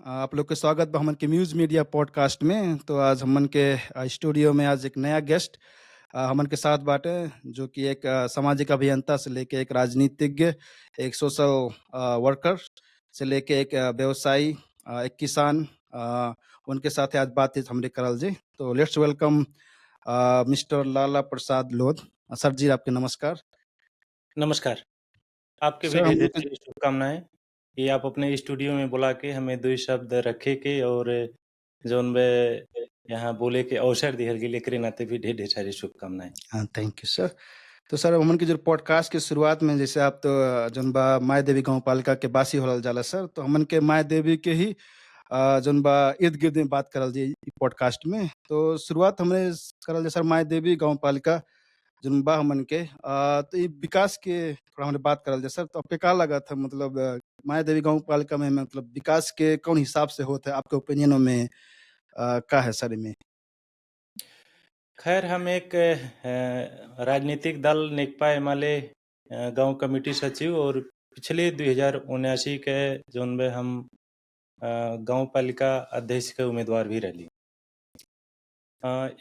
आप लोग के स्वागत बा हमन के म्यूज़ मीडिया पॉडकास्ट में। तो आज हमन के स्टूडियो में आज एक नया गेस्ट हमन के साथ बाटे, जो कि एक सामाजिक अभियंता से लेके एक राजनीतिज्ञ, एक सोशल वर्कर से लेके एक व्यवसायी, एक किसान, उनके साथ आज बातचीत हमरे करल जी। तो let's welcome mister Lala Prasad Lodh. Sir ji, आपके नमस्कार। नमस्कार। आपके भी सर ढेर-ढेर हमन के सारी शुभकामनाएँ कि आप अपने स्टूडियो में बुला के हमें 2 शब्द रखे के और जौन बे यहाँ बोले के अवसर दिहल गेल एकरे नाते भी ढेर-ढेर सारी शुभकामनाएँ। हाँ, थैंक यू सर। तो सर हमन के जो पॉडकास्ट के शुरुआत में जैसे आप तो जौन बा माय देवी गाँव पालिका के वासी होलल जाला सर, तो हमन के माय देवी के ही जौन बा इर्द-गिर्द में बात करल जी इ पॉडकास्ट में। तो शुरुआत हमरे करल जा सर माय देवी गाँव पालिका जौन बा हमन के तो इ विकास के थोड़ा हमरे बात करल जा सर। तो आपके का लागत है, मतलब माय देवी गाँव पालिका में मतलब विकास के कौन हिसाब से होत है आपके ओपिनियनों में, का है सर इमें? खैर हम एक राजनीतिक दल नेकपा एमाले गाँव कमिटी सचिव और पिछले 2079 के जौन बे हम गाँव पालिका अध्यक्ष के उम्मीदवार भी रहली।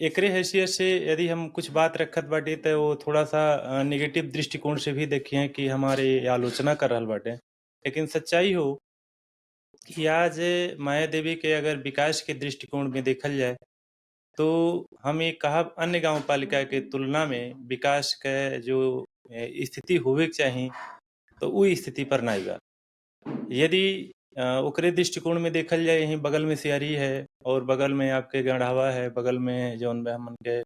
एकरे हैसियत से यदि हम कुछ बात रखत बाटी त वो थोड़ा-सा नेगेटिव दृष्टिकोण से भी देखिए कि हमारे आलोचना कर रहल बाटे। लेकिन सच्चाई हो कि आज माया देवी के अगर विकास के दृष्टिकोण में देखल जाए, तो हम ये कहब अन्य गाँव पालिका के तुलना में विकास के जो स्थिति होवे के चाही, तो उ स्थिति पर नाई बा। यदि ओकरे दृष्टिकोण में देखल जाए, यहीं बगल में सियारी है और बगल में आपके गढ़ावा है, बगल में जौन बा हमन के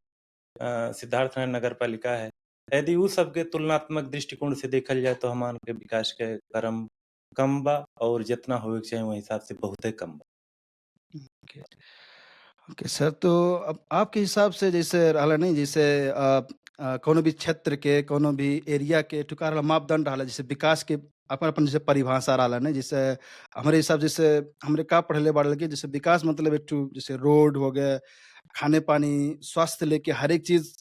सिद्धार्थनगर नगर पालिका है। यदि उ सबके तुलनात्मक दृष्टिकोण से देखल जाए तो हमन के विकास के क्रम कम बा और जितना होवे के चाही वो हिसाब से बहुते कम बा। ओके। ओके सर, तो अब आपके हिसाब से जैसे रहला नहीं, जैसे कौनो भी क्षेत्र के, कौनो भी एरिया के ठुका रहला मापदंड रहला, जैसे विकास के अपन-अपन जैसे परिभाषा रहला नहीं, जैसे हमरे हिसाब जैसे हमरे का पढ़ले बाड़े कि जैसे विकास मतलब एक ठो जैसे रोड हो गए, खाने-पानी, स्वास्थ्य लेके हर एक चीज़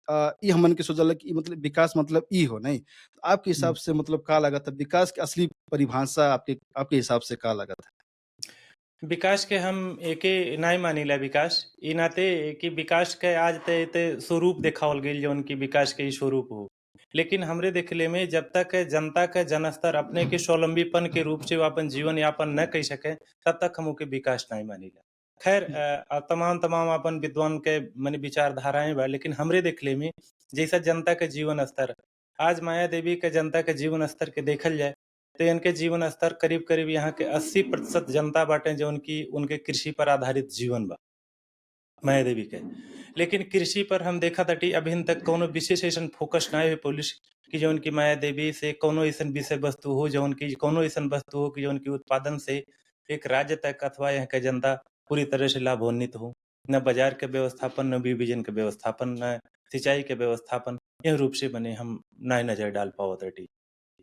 ई हमन के सोचला कि मतलब विकास मतलब ई हो नहीं। तो आपके हिसाब हुँ। से मतलब का लागत है विकास की असली परिभाषा आपके आपके हिसाब से का लागत है? विकास के हम एके नाई मानिला विकास। ई नाते कि विकास के आज ते एते स्वरूप देखावल गइल जौन कि विकास के ई स्वरूप हो। लेकिन हमरे देखले में जब तक जनता के जनस्तर अपने के स्वावलंबीपन के रूप से वो अपन जीवन यापन न कई सके, तब तक हम ओके विकास नाई मानिला। खैर तमाम-तमाम अपन विद्वान के मने विचारधाराएँ बा, लेकिन हमरे देखले में जैसा जनता के जीवन स्तर, आज माया देवी के जनता के जीवन स्तर के देखल जाए, तो इनके जीवन स्तर करीब-करीब यहाँ के 80% जनता बाटे जौन कि उनके कृषि पर आधारित जीवन बा, माया देवी के। लेकिन कृषि पर हम देखा ताटी अभिन तक कौनो विशेष अइसन फोकस नाई हो पौलिस कि जौन कि माया देवी से कौनो अइसन विषय वस्तु हो जौन कि कौनो अइसन वस्तु हो कि जौन कि उत्पादन से एक राज्य तक अथवा यहाँ के जनता पूरी तरह से लाभान्वित हो। न बाजार के व्यवस्थापन, न विभिजन के व्यवस्थापन, न सिंचाई के व्यवस्थापन, एह रूप से मने हम नाई नज़र डाल पावत हटी।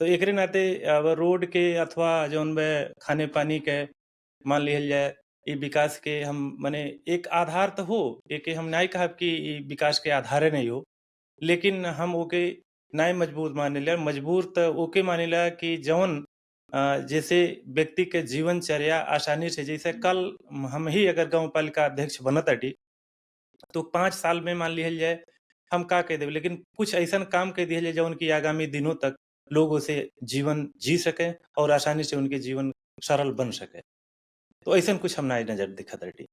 तो एकरे नाते अब रोड के अथवा जौन बे खाने-पानी के मान लिहल जाए, ई विकास के हम मने एक आधार तो हो, एके हम नाई कहब कि ई विकास के आधारे नहीं हो, लेकिन हम ओके नाई मजबूर मानिला। मजबूर त ओके मानिला कि जौन जैसे व्यक्ति के जीवनचर्या आसानी से जैसे कल हम ही अगर गाँव पालिका अध्यक्ष बनत हटी, तो 5 साल में मान लिहल जाए हम का कह देब, लेकिन कुछ ऐसन काम कह दिहल जाए जौन कि आगामी दिनों तक लोग उसे जीवन जी सकें और आसानी से उनके जीवन सरल बन सके। तो ऐसन कुछ हम नाई नज़र दिखत हटी।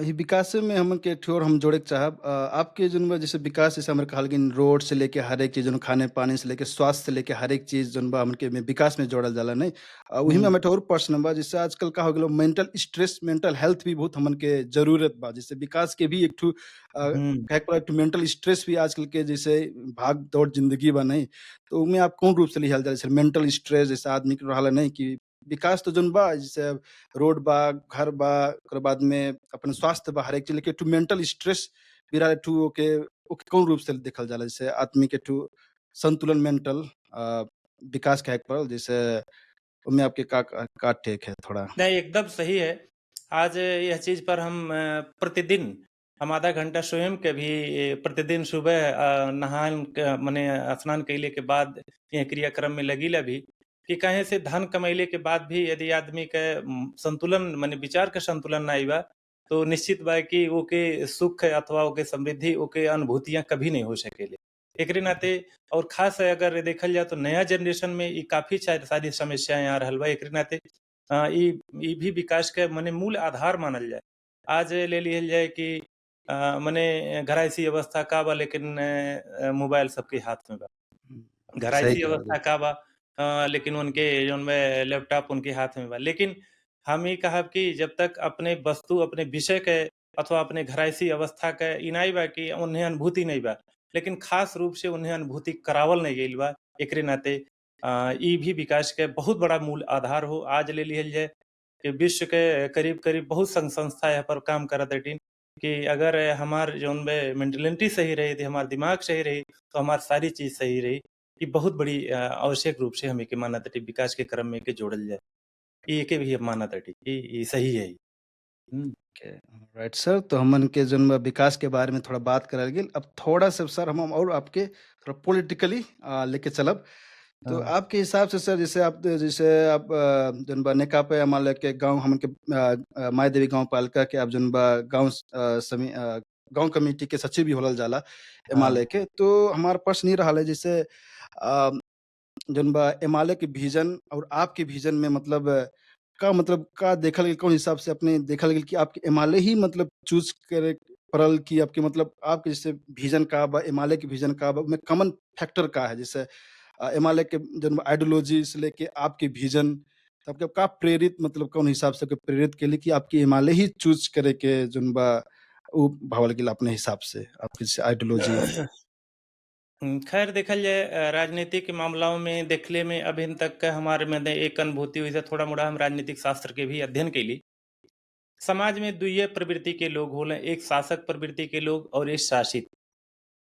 ई विकास में हमन के एक ठो और हम जोड़े के चाहब, आपके जोन बा जैसे विकास जैसे हमरे कहल गइल रोड से लेके हर एक चीज़ जोन खाने-पानी से लेके स्वास्थ्य से लेके हर एक चीज़ जोन बा हमन के में विकास में जोड़ल जाला नहीं। उही में हुँ, हम एक ठो और प्रश्न बा, जैसे आजकल का हो गेलो मेंटल स्ट्रेस, मेंटल हेल्थ भी बहुत हमन के ज़रूरत बा। जैसे विकास के भी एक ठो हुँ। कहे के पड़े एक ठो मेंटल स्ट्रेस भी आजकल के जैसे भाग-दौड़ ज़िंदगी बा नहीं, तो उमें आप कौन रूप से लिहल जाला? जैसे मेंटल स्ट्रेस जैसे आदमी के रहेला नहीं कि विकास तो जोन बा जैसे रोड बा, घर बा, ओकर बाद में अपन स्वास्थ्य बा, हर एक चीज़ लेके एकठो मेंटल स्ट्रेस भी रहा एकठो ओके ओके कौन रूप से देखल जाला? जैसे आदमी के एकठो संतुलन मेंटल विकास कहे के पड़ल, जैसे ओमे आपके का टेक है थोड़ा? नहीं, एकदम सही है। आज यह चीज़ पर हम प्रतिदिन हम आधा घंटा स्वयं के भी प्रतिदिन सुबह नहान क मने स्नान कइले के बाद ये क्रियाक्रम में लगिला भी। कि कहीं से धन कमैले के बाद भी यदि आदमी के संतुलन माने विचार के संतुलन ना बा तो निश्चित बा कि ओके सुख अथवा ओके समृद्धि ओके अनुभूतियां कभी नहीं हो सकेले। एकरे नाते और खास अगर देखल जाए तो नया जनरेशन में ई काफी सारी समस्याएं आ रहल बा। एकरे नाते ई भी विकास के माने मूल आधार मानल जाए। आज ले लिहल जाए कि माने घरायसी अवस्था का बा, लेकिन मोबाइल सबके हाथ में बा। सही घरायसी कहल अवस्था का बा लेकिन उनके जौन में लैपटॉप उनके हाथ में बा। लेकिन हम ई कहब कि जब तक अपने वस्तु, अपने विषय के अथवा अपने घरायसी अवस्था के ई नहीं बा कि उन्हें अनुभूति नहीं बा, लेकिन खास रूप से उन्हें अनुभूति करावल नहीं गइल बा। एकरे नाते ई भी विकास के बहुत बड़ा मूल आधार हो। आज ले लिहल जाए कि विश्व के करीब-करीब बहुत संस्था यहाँ पर काम करत हथिन कि अगर हमार जौन बे मेंटालिटी सही रही, तो हमार दिमाग सही रही, तो हमार सारी चीज़ सही रही। ये बहुत बड़ी आवश्यक रूप से हम एके मानत हटी विकास के क्रम में एके जोड़ल जाए। ई एके भी हम मानत हटी कि ई सही है। हुँ। के राइट सर, तो हमन के जौन बा विकास के बारे में थोड़ा बात करल गेल। अब थोड़ा-सा सर हम और आपके थोड़ा पॉलिटिकली लेके चलब। तो हाँ। आपके हिसाब से सर जैसे आप जौन बा नेकापा माले के गाँव हमन के माय देवी गाँव पालिका के आप जौन बा गाँव कमिटी के सचिव भी होलल जाला हाँ। एमाले के। तो हमार प्रश्न ई रहल है जैसे अ जौन बा एमाले के विज़न और आपके विज़न में का देखल गेल कौन हिसाब से अपने देखल गेल कि आपके एमाले ही मतलब चूज़ करे पड़ल कि आपके मतलब आपके जैसे विज़न का बा, एमाले के विज़न का बा, में कॉमन फैक्टर का है? जैसे एमाले के जौन बा आइडियोलॉजी से लेके आपके विज़न, तो आपके का प्रेरित मतलब कौन हिसाब से आपके प्रेरित केली कि आपके एमाले ही चूज़ करे के जौन बा उ भावल गेल अपने हिसाब से, आपके जैसे आइडियोलॉजी? खैर देखल जाए राजनीति के मामलों में देखले में अभिन तक का हमारे में एक अनुभूति हुई है थोड़ा-मोड़ा हम राजनीतिक शास्त्र के भी अध्ययन कैली। समाज में दुइये प्रवृत्ति के लोग होले, एक शासक प्रवृत्ति के लोग और एक शासित।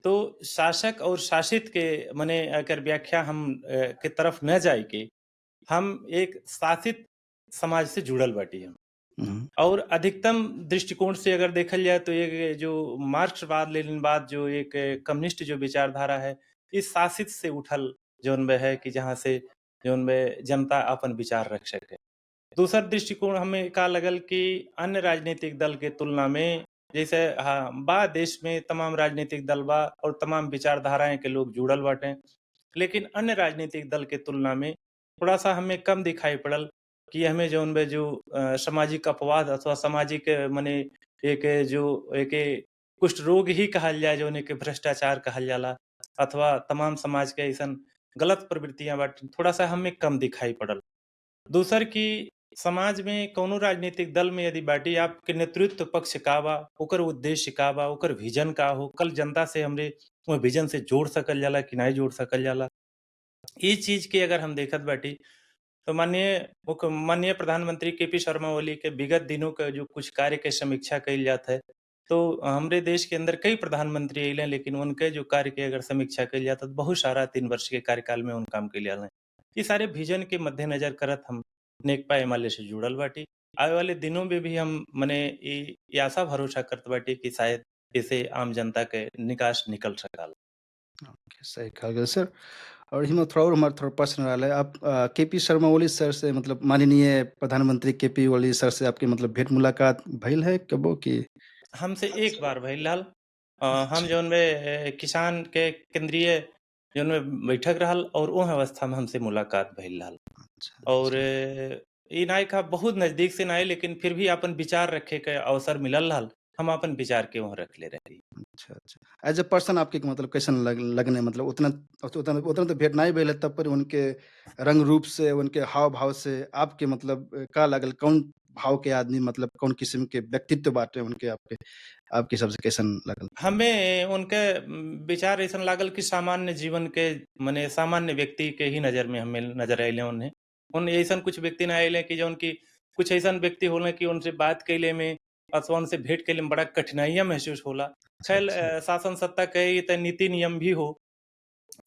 तो शासक और शासित के मने अगर व्याख्या हम के तरफ न जाए के, हम एक शासित समाज से जुड़ल बाटी हम। हुँ, और अधिकतम दृष्टिकोण से अगर देखल जाए तो ये जो मार्क्सवाद, लेनिनवाद जो एक कम्युनिस्ट जो विचारधारा है, इस शासित से उठल जौन बे है कि जहाँ से जौन बे जनता अपन विचार रख सके। दूसर दृष्टिकोण हमें का लगल कि अन्य राजनीतिक दल के तुलना में जैसे बा देश में तमाम राजनीतिक दल बा और तमाम विचारधाराएं के लोग जुड़ल बाटे। लेकिन अन्य राजनीतिक दल के तुलना में थोड़ा-सा हमें कम दिखाई पड़ल कि हमें जौन बे जो सामाजिक अपवाद अथवा सामाजिक मने एक जो एके कुष्ठ रोग ही कहल जाए जौन एके भ्रष्टाचार कहल जाला अथवा तमाम समाज के अइसन गलत प्रवृत्तियाँ बाटे, थोड़ा-सा हमें कम दिखाई पड़ल। दूसर कि समाज में कौनो राजनीतिक दल में यदि बाटी आपके नेतृत्व पक्ष का बा, ओकर उद्देश्य का बा, ओकर विजन का हो, कल जनता से हमरे वो विजन से जोड़ सकल जाला कि नहीं जोड़ सकल जाला। ई चीज़ के अगर हम देखत बाटी तो माननीय प्रधानमंत्री केपी शर्मा ओली के विगत दिनों का जो कुछ कार्य के समीक्षा कइल जात है, तो हमरे देश के अंदर कई प्रधानमंत्री अइले लेकिन उनके जो कार्य के अगर समीक्षा कइल जाता तो बहुत सारा 3 वर्ष के कार्यकाल में उन काम कइले हलें। ये सारे विज़न के मद्देनज़र करत हम नेकपा एमएलए से जुड़ल बाटी। आवे वाले दिनों में भी हम मने ई आशा भरोसा करत बाटी कि शायद इसे आम जनता के निकास निकल सकाला। ओके, सही कहल गेल सर। और इहिमे थोड़ा और हमार थोड़ा प्रश्न रहल है, आप केपी शर्मा ओली सर से मतलब माननीय प्रधानमंत्री केपी ओली सर से आपकी मतलब भेंट मुलाकात भइल है कबो कि? हमसे एक बार भइल रहल। हम अच्छा, जौन में किसान के केंद्रीय जौन में बैठक रहल और ओह अवस्था में हमसे मुलाकात भइल रहल। अच्छा, और अच्छा। ई नाई का बहुत नज़दीक से नाई लेकिन फिर भी अपन विचार रखे के अवसर मिलल रहल। हम अपन विचार के वहाँ रखले रही। अच्छा, अच्छा। एज़ अ पर्सन आपके मतलब कैसन लगने मतलब उतना तो भेंट नहीं भइल है तब पर उनके रंग रूप से, उनके हाव-भाव से आपके मतलब का लागल? कौन भाव के आदमी मतलब कौन किस्म के व्यक्तित्व बाटे उनके आपके हिसाब से कैसन लागल? हमें उनके विचार अइसन लागल कि सामान्य जीवन के मने सामान्य व्यक्ति के ही नज़र में हमें नज़र अइले उन्हें। उन अइसन कुछ व्यक्ति ना अइले कि जौन कि कुछ अइसन व्यक्ति होले कि उनसे बात कइले में अथवा उनसे भेंट कइले में बड़ा कठिनाइयाँ महसूस होला। अच्छा, खैर अच्छा। शासन सत्ता के ही त नीति नियम भी हो।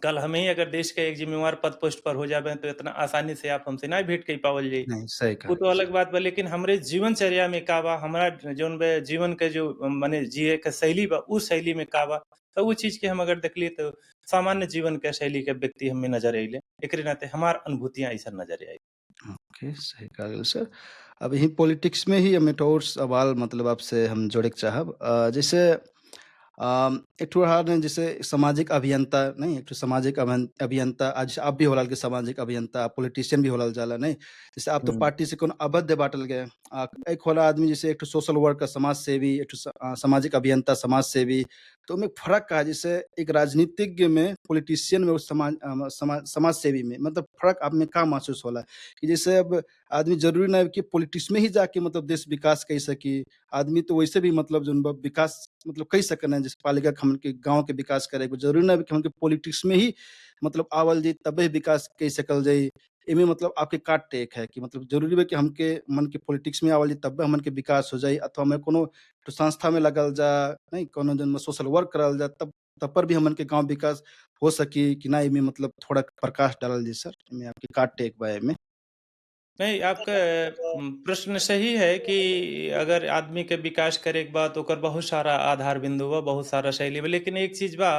कल हमें ही अगर देश के एक ज़िम्मेवार पद पोस्ट पर हो जाबे तो इतना आसानी से आप हमसे ना भेंट कइ पावल जाई। नहीं, सही वो कहा तो अलग बात बा लेकिन हमरे जीवनचर्या में का बा, हमरा जौन बे जीवन के जो माने जिए के शैली बा, उ शैली में का बा, तो वो चीज़ के हम अगर देखलिए तो सामान्य जीवन के शैली के व्यक्ति हमें नज़र अइले। एकरे नाते हमार अनुभूतियाँ अइसन नज़र आई। ओके, सही कहा गेल सर। अब यही पॉलिटिक्स में ही हम एक और सवाल मतलब आपसे हम जोड़े के चाहब जैसे एक ठो रहा न जैसे सामाजिक अभियंता नहीं, एक ठो सामाजिक अभियंता आज आप भी होलाल के सामाजिक अभियंता, पॉलिटिशियन भी होलाल जाला नहीं? जैसे आप तो हुँ। पार्टी से कोनो अबद्ध बाटल गए। एक होला आदमी जैसे एक ठो सोशल वर्कर समाज सेवी, एक ठो सामाजिक अभियंता समाज सेवी। तो उनमें फ़र्क का है जैसे एक राजनीतिज्ञ में, पॉलिटिशियन में और समाज सेवी में मतलब फ़र्क आप में का महसूस होला? कि जैसे अब आदमी ज़रूरी ना है कि पॉलिटिक्स में ही जाके मतलब देश विकास कई सकी। आदमी तो वैसे भी मतलब जोन बा विकास मतलब कई सकन है जैसे पालिका के हमन के गाँव के विकास करे के जरूरी ना है कि हमन के पॉलिटिक्स में ही मतलब आवल जाई तबे विकास कई सकल जाई। एमे मतलब आपके का टेक है कि मतलब ज़रूरी बा कि हमके मन के पॉलिटिक्स में आवल जाई तब्बे हमन के विकास हो जाई अथवा हमें कोनो तो संस्था में लगल जा, नहीं कोनो जन में सोशल वर्क करल जा तब पर भी हमन के गाँव विकास हो सकी कि ना एमे मतलब थोड़ा प्रकाश डालल जाई सर? एमे आपके का टेक बा एमे? नहीं, आपका प्रश्न सही है कि अगर आदमी के विकास करे के बा तो ओकर बहुत सारा आधार बिंदु बा, बहुत सारा शैली बा। लेकिन एक चीज़ बा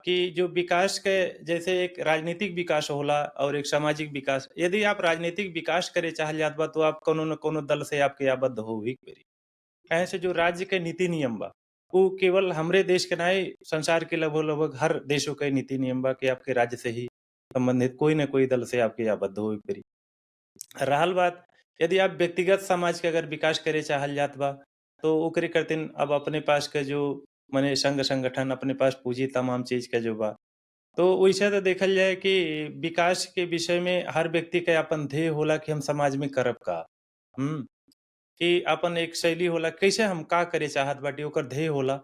कि जो विकास के जैसे एक राजनीतिक विकास होला और एक सामाजिक विकास। यदि आप राजनीतिक विकास करे चाहल जात बा तो आप कोनो न कोनो दल से आपके आबद्ध होही के पड़ी। काहे से जो राज्य के नीति नियम बा, उ केवल हमरे देश के नाहीं संसार के लगभग-लगभग हर देशों के नीति नियम बा कि आपके राज्य से ही संबंधित कोई न कोई दल से आपके आबद्ध होए के पड़ी। रहल बात यदि आप व्यक्तिगत समाज के अगर विकास करे चाहल जात बा, तो ओकरे खातिन अब अपने पास के जो मने संगठन अपने पास पूँजी तमाम चीज़ के जो बा, तो वैसे तो देखल जाए कि विकास के विषय में हर व्यक्ति के अपन ध्येय होला कि हम समाज में करब का। हुँ? कि अपन एक शैली होला कैसे हम का करे चाहत बाटी ओकर ध्येय होला।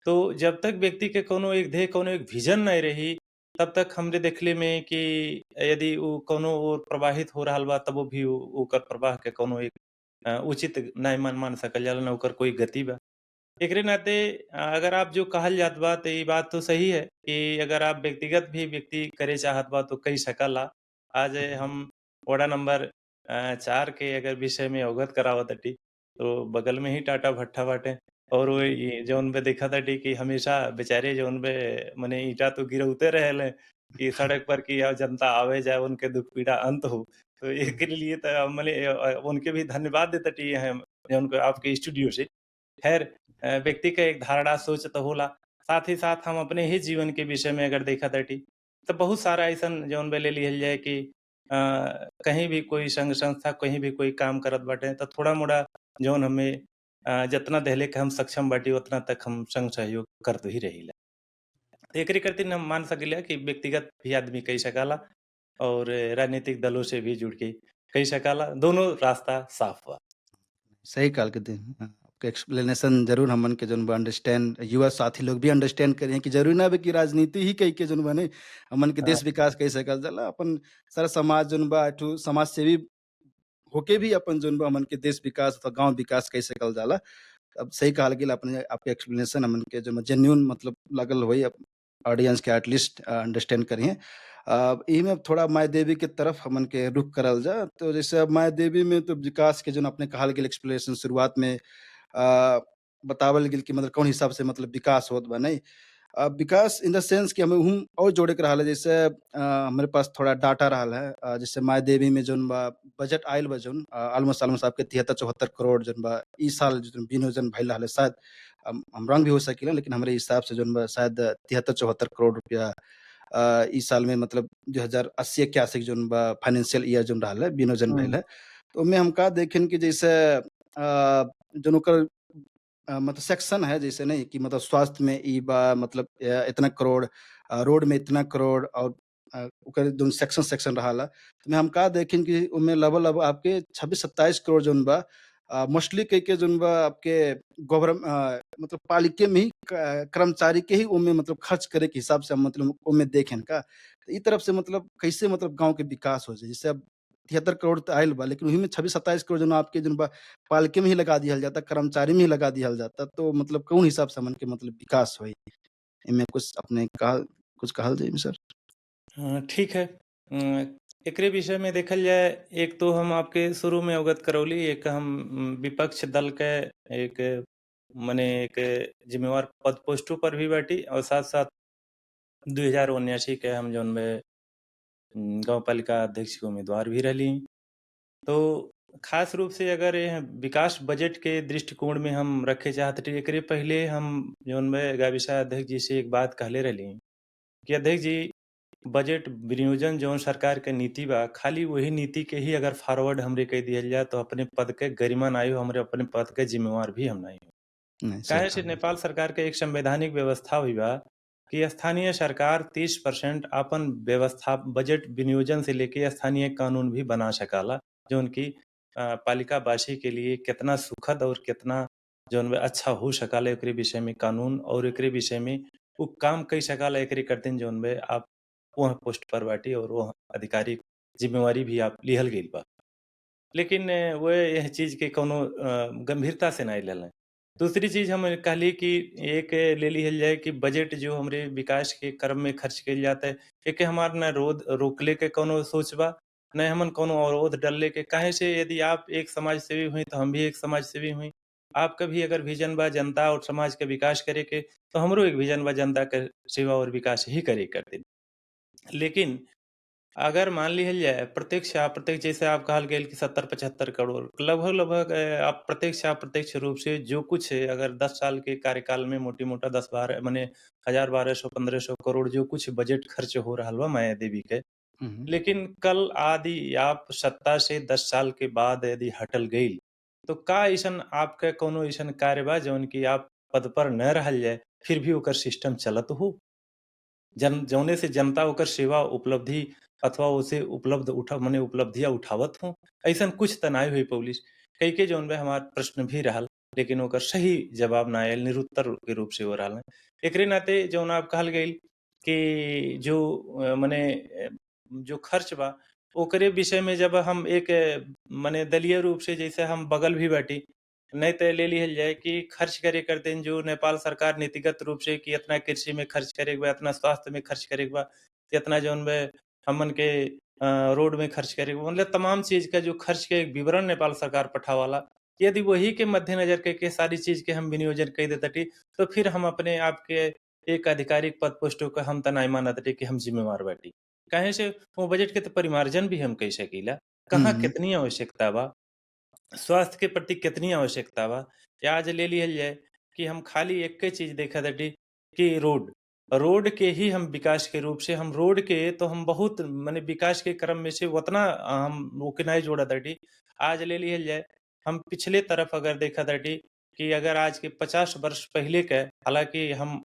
तो जब तक व्यक्ति के कोनो एक ध्येय, कोनो एक विज़न नहीं रही, तब तक हमरे देखले में कि यदि उ कोनो ओर प्रवाहित हो रहल बा तबो भी उ ओकर प्रवाह के कोनो एक उचित नहीं मान सकल जाला, ना ओकर कोई गति बा। एकरे नाते अगर आप जो कहल जात बा त ई बात तो सही है कि अगर आप व्यक्तिगत भी व्यक्ति करे चाहत बा तो कई सकला। आज हम वार्ड नंबर 4 के अगर विषय में अवगत करावताटी, तो बगल में ही टाटा भट्ठा बाटे और वो ये जौन बे देखताटी कि हमेशा बेचारे जौन बे मने ईंटा तो गिरौते रहेले कि सड़क पर कि जनता आवे जाए उनके दुःख पीड़ा अंत हो। तो एकरे लिए त मने उनके भी धन्यवाद देताटी हम जौन आपके स्टूडियो से। खैर व्यक्ति का एक धारणा सोच तो होला। साथ ही साथ हम अपने ही जीवन के विषय में अगर देखताटी, तो बहुत सारा अइसन जौन बे ले लिहल जाए कि कहीं भी कोई संघ संस्था कहीं भी कोई काम करत बाटे तो थोड़ा-मोड़ा जौन हमें जेतना देहले के हम सक्षम बाटी उतना तक हम संग सहयोग करत ही रहिला। तो एकरे खातिर हम मान सकिला कि व्यक्तिगत भी आदमी कई सकाला और राजनीतिक दलों से भी जुड़ के कई सकाला। दोनों रास्ता साफ बा। सही कहल के आपके एक्सप्लेनेशन ज़रूर हमन के जौन बा अंडरस्टैंड युवा साथी लोग भी अंडरस्टैंड करिहें कि ज़रूरी ना बा कि राजनीति ही कई के जौन बा नहीं हमन के हाँ, देश विकास कई सकल जाला। अपन सारा समाज जौन बा एकठो समाज सेवी होके भी अपन जौन बा हमन के देश विकास अथवा गाँव विकास कई सकल जाला। अब सही कहल गेल अपने आपके एक्सप्लेनेशन हमन के जो जेन्युइन मतलब लागल होई ऑडियंस के एटलीस्ट अंडरस्टैंड करिहें। एही में अब थोड़ा माय देवी के तरफ हमन के रुख करल जा। तो जैसे अब माय देवी में तो विकास के जौन अपने कहल गेल एक्सप्लेनेशन शुरुआत में बतावल गेल कि मतलब कौन हिसाब से मतलब विकास होत बा नहीं। विकास इन द सेंस कि हमें हुम और जोड़े के रहल है जैसे हमरे पास थोड़ा डाटा रहल है जैसे माय देवी में जौन बा बजट आइल बा जौन ऑलमोस्ट आपके 73-74 करोड़ जौन बा ई साल जौन विनियोजन भइल रहल है शायद हम रंग भी हो सकीला लेकिन हमरे हिसाब से जौन बा शायद 73-74 करोड़ रुपया ई साल में मतलब 2080-81 के जौन बा फाइनेंशियल ईयर जौन रहल है विनियोजन भइल हुँ, है। तो ओमे हम का देखेन कि जैसे जौन ओकर मतलब सेक्शन है जैसे नहीं कि मतलब स्वास्थ्य में ई बा मतलब इतना करोड़ रोड में इतना करोड़ और ओकर जौन सेक्शन सेक्शन रहाला तो में हम का देखें कि ओमे लगभग आपके 26-27 करोड़ जौन बा मोस्टली कई के जौन बा आपके मतलब पालिके में ही कर्मचारी के ही ओमे मतलब खर्च करे के हिसाब से हम मतलब ओमे देखें का। तो ई तरफ से मतलब कैसे मतलब गाँव के विकास हो जाए जैसे अब 73 करोड़ तो आइल बा लेकिन ओही में 26-27 करोड़ जौन आपके जौन बा पालके में ही लगा दिहल जाता, कर्मचारी में ही लगा दिहल जाता, तो मतलब कौन हिसाब से हमन के मतलब विकास होई? एमे कुछ अपने कुछ कहल जाई सर? ठीक है। एकरे विषय में देखल जाए एक तो हम आपके शुरू में अवगत करौली, एक हम विपक्ष दल के एक मने एक जिम्मेवार पद पोस्टों पर भी बाटी और साथ-साथ 2079 के हम जौन बे गाँव पालिका अध्यक्ष के उम्मीदवार भी रहली। तो खास रूप से अगर ये विकास बजट के दृष्टिकोण में हम रखे चाहत रही एकरे पहले हम जौन बे गाविसा अध्यक्ष जी से एक बात कहले रहली कि अध्यक्ष जी बजट विनियोजन जौन सरकार के नीति बा खाली वही नीति के ही अगर फॉरवर्ड हमरे कह दिहल जाए तो अपने पद के गरिमा नाई हो हमरे अपने पद के जिम्मेवार भी हम नहीं हो। नहीं, सही काहे से कहा। नेपाल सरकार के एक संवैधानिक व्यवस्था हुई बा कि स्थानीय सरकार 30% अपन व्यवस्था बजट विनियोजन से लेके स्थानीय कानून भी बना सकाला जो उनकी पालिकावासी के लिए कितना सुखद और कितना जौन बा अच्छा हो सकाला एकरे विषय में कानून और एकरे विषय में वो काम कई सकाला एकरे करतिन जौन बे आप वह पोस्ट पर बाटी और वह आधिकारिक जिम्मेवारी भी आप लिहल गइल बा। लेकिन वो यह चीज़ के कोनो गंभीरता से नहीं लेलें। दूसरी चीज़ हम कहली कि एक ले लिहल जाए कि बजट जो हमरे विकास के क्रम में खर्च कइल जाता है, एके हमार ना रोकले के कोनो सोच बा, ना हमन कोनो अवरोध डलले के काहे से यदि आप एक समाज सेवी हुई तो हम भी एक समाज सेवी हुई। आपका भी अगर विज़न बा जनता और समाज के विकास करे के, तो हमरो एक विज़न बा जनता के सेवा और विकास ही करे खातिर। लेकिन अगर मान लिहल जाए प्रत्यक्ष अप्रत्यक्ष जैसे आप कहल गेल कि 70-75 करोड़ लगभग-लगभग आप प्रत्यक्ष अप्रत्यक्ष रूप से जो कुछ है अगर 10 साल के कार्यकाल में मोटी-मोटा 10-12 मने 1000 1200-1500 करोड़ जो कुछ बजट खर्च हो रहल बा माया देवी के। हुँ, हुँ। लेकिन कल आदि आप सत्ता से 10 साल के बाद यदि हटल गइल, तो का अइसन आपके कोनो अइसन कार्य बा जौन कि आप पद पर न रहल जाए, फिर भी ओकर सिस्टम चलत हो? जौने से जनता ओकर सेवा उपलब्धि अथवा ओसे उपलब्ध उठा मने उपलब्धियाँ उठावत हों, अइसन कुछ त नाहीं होई पौलिस। कइके जौन बा हमार प्रश्न भी रहल, लेकिन ओकर सही जवाब ना आयल, निरुत्तर के रूप से वो रहल। एकरे नाते जौन आप कहल गइल कि जो मने जो खर्च बा, ओकरे विषय में जब हम एक मने दलीय रूप से जैसे हम बगल भी बाटी, नहीं त ले लिहल जाए कि खर्च करे करतेन जो नेपाल सरकार नीतिगत रूप से कि इतना कृषि में खर्च करे के बा, इतना स्वास्थ्य में खर्च करे के बा, इतना जौन बा हमन के रोड में खर्च करे के बा, मतलब तमाम चीज़ का जो खर्च के एक विवरण नेपाल सरकार पठावाला, यदि वही के मद्देनज़र करके सारी चीज़ के हम विनियोजन कई देताटी, तो फिर हम अपने आप के एक आधिकारिक पद पोस्टों का हम त नाहीं मानताटी कि हम जिम्मेवार बाटी। काहे से वो बजट के त परिमार्जन भी हम कई सकीला। हुँ, कहाँ हुँ। कितनी आवश्यकता बा? स्वास्थ्य के प्रति कितनी आवश्यकता बा? या आज ले लिहल जाए कि हम खाली एके चीज़ देखत हटी कि रोड। रोड के ही हम विकास के रूप से हम रोड के तो हम बहुत माने विकास के क्रम में से उतना हम ओके नाहीं जोड़त हटी। आज ले लिहल जाए, हम पिछले तरफ अगर देखत हटी कि अगर आज के 50 वर्ष पहिले के हालाँकि हम